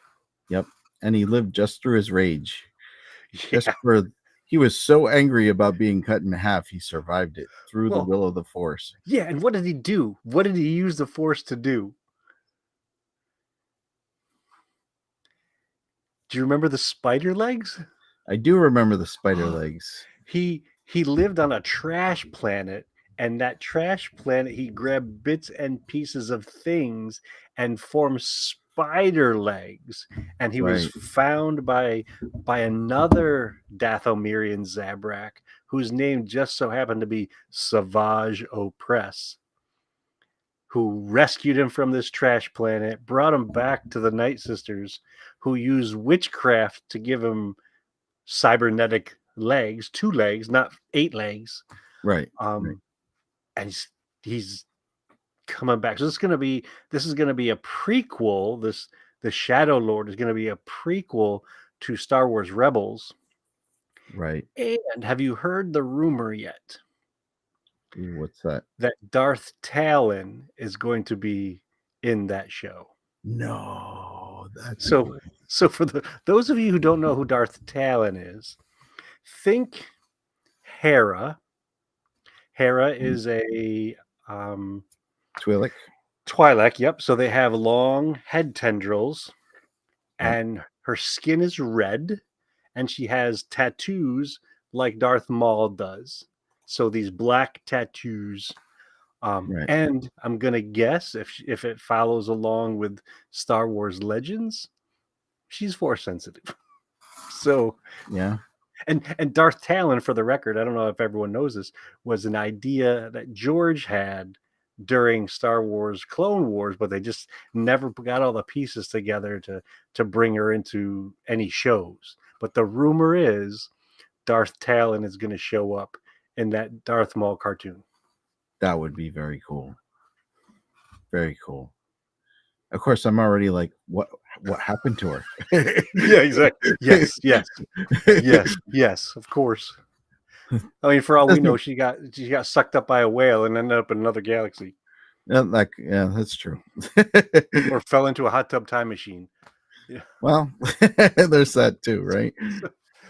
Yep. And he lived just through his rage. Just Yeah. for he was so angry about being cut in half, he survived it through the Well, will of the Force. yeah, and what did he do? What did he use the Force to do? Do you remember the spider legs? I do remember the spider legs. He lived on a trash planet, and that trash planet he grabbed bits and pieces of things and formed spider legs, and he was Right. found by another Dathomirian Zabrak whose name just so happened to be Savage Opress, who rescued him from this trash planet, brought him back to the Night Sisters, who used witchcraft to give him cybernetic legs, 2 legs, not 8 legs. Right. And he's coming back. So this is gonna be a prequel. The Shadow Lord is gonna be a prequel to Star Wars Rebels. Right. And have you heard the rumor yet Ooh, what's that? that Darth Talon is going to be in that show? No, that's So cool. so for those of you who don't know who Darth Talon is, think Hera. Hera is a Twi'lek. Twi'lek, yep. So they have long head tendrils, Yep. and her skin is red, and she has tattoos like Darth Maul does. So these black tattoos. Right. And I'm gonna guess if it follows along with Star Wars Legends, she's Force sensitive. So Yeah. and Darth Talon, for the record, I don't know if everyone knows this, was an idea that George had during Star Wars Clone Wars, but they just never got all the pieces together to bring her into any shows. But the rumor is Darth Talon is going to show up in that Darth Maul cartoon. That would be very cool. Very cool. Of course, I'm already like, what happened to her? Yeah, exactly. Yes, yes, of course. I mean, for all we know, she got sucked up by a whale and ended up in another galaxy, Yeah, that's true. or fell into a hot tub time machine. Yeah. Well, there's that too, right?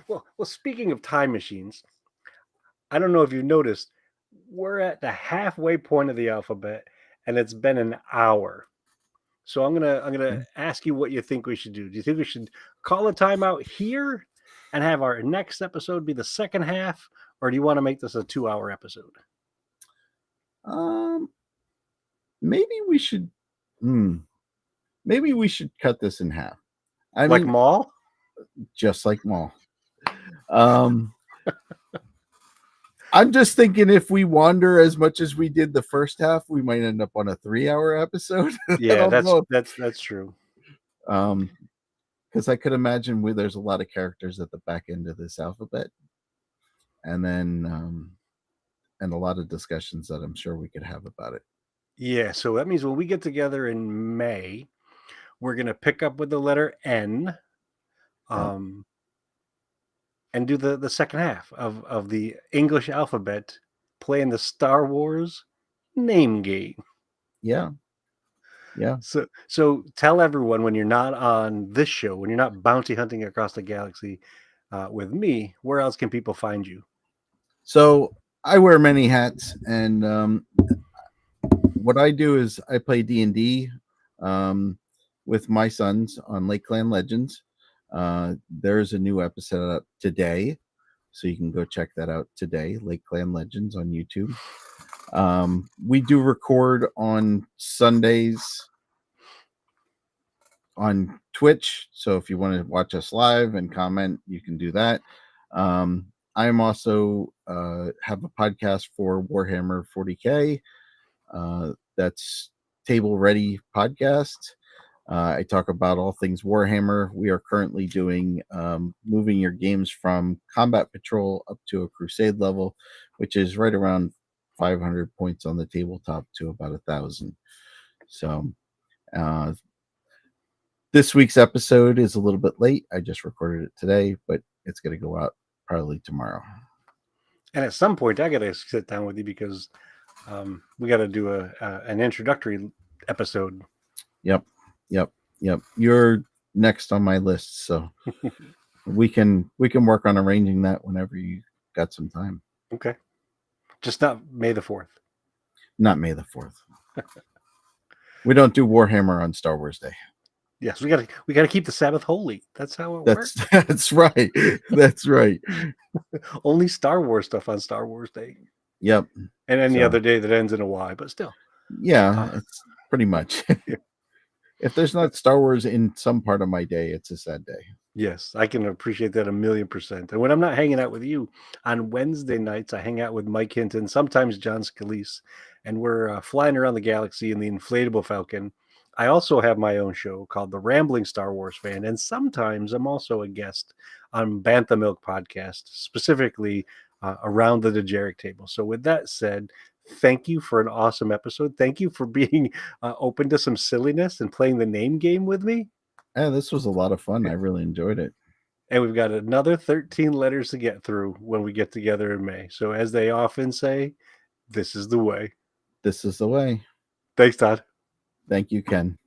Well, speaking of time machines, I don't know if you've noticed, we're at the halfway point of the alphabet, and it's been an hour. So I'm gonna ask you what you think we should do. Do you think we should call a timeout here and have our next episode be the second half, or do you want to make this a 2-hour episode? Maybe we should. Maybe we should cut this in half. I Like mean, Maul? just like Maul. I'm just thinking if we wander as much as we did the first half, we might end up on a 3-hour episode. Yeah, that's true. Because I could imagine there's a lot of characters at the back end of this alphabet, and then and a lot of discussions that I'm sure we could have about it. Yeah, so that means when we get together in May, we're gonna pick up with the letter N, and do the second half of the English alphabet, playing the Star Wars name game. Yeah. So tell everyone, when you're not on this show, when you're not bounty hunting across the galaxy with me, where else can people find you? So I wear many hats, and what I do is I play D&D with my sons on Lake Clan Legends. There's a new episode up today, so you can go check that out today. Lake Clan Legends on YouTube. We do record on Sundays on Twitch, so if you want to watch us live and comment, you can do that. I'm also have a podcast for Warhammer 40K. That's Table Ready Podcast. I talk about all things Warhammer. We are currently doing moving your games from Combat Patrol up to a Crusade level, which is right around 500 points on the tabletop to about 1,000. So uh, this week's episode is a little bit late. I just recorded it today, but it's going to go out probably tomorrow. And at some point, I got to sit down with you because we got to do an introductory episode. Yep. You're next on my list, so we can work on arranging that whenever you got some time. Okay. Just not May the 4th. Not May the 4th. We don't do Warhammer on Star Wars Day. Yes, we got to keep the Sabbath holy. That's how it works. That's right. That's right. Only Star Wars stuff on Star Wars Day. Yep. And any other day that ends in a Y, but still. Yeah, it's pretty much. If there's not Star Wars in some part of my day, it's a sad day. Yes, I can appreciate that 1,000,000%. And when I'm not hanging out with you on Wednesday nights, I hang out with Mike Hinton, sometimes John Scalise, and we're flying around the galaxy in the inflatable Falcon. I also have my own show called The Rambling Star Wars Fan, and sometimes I'm also a guest on Bantha Milk Podcast, specifically around the Dejeric table. So with that said, thank you for an awesome episode. Thank you for being open to some silliness and playing the name game with me. Yeah, this was a lot of fun. I really enjoyed it. And we've got another 13 letters to get through when we get together in May. So as they often say, this is the way. This is the way. Thanks, Todd. Thank you, Ken.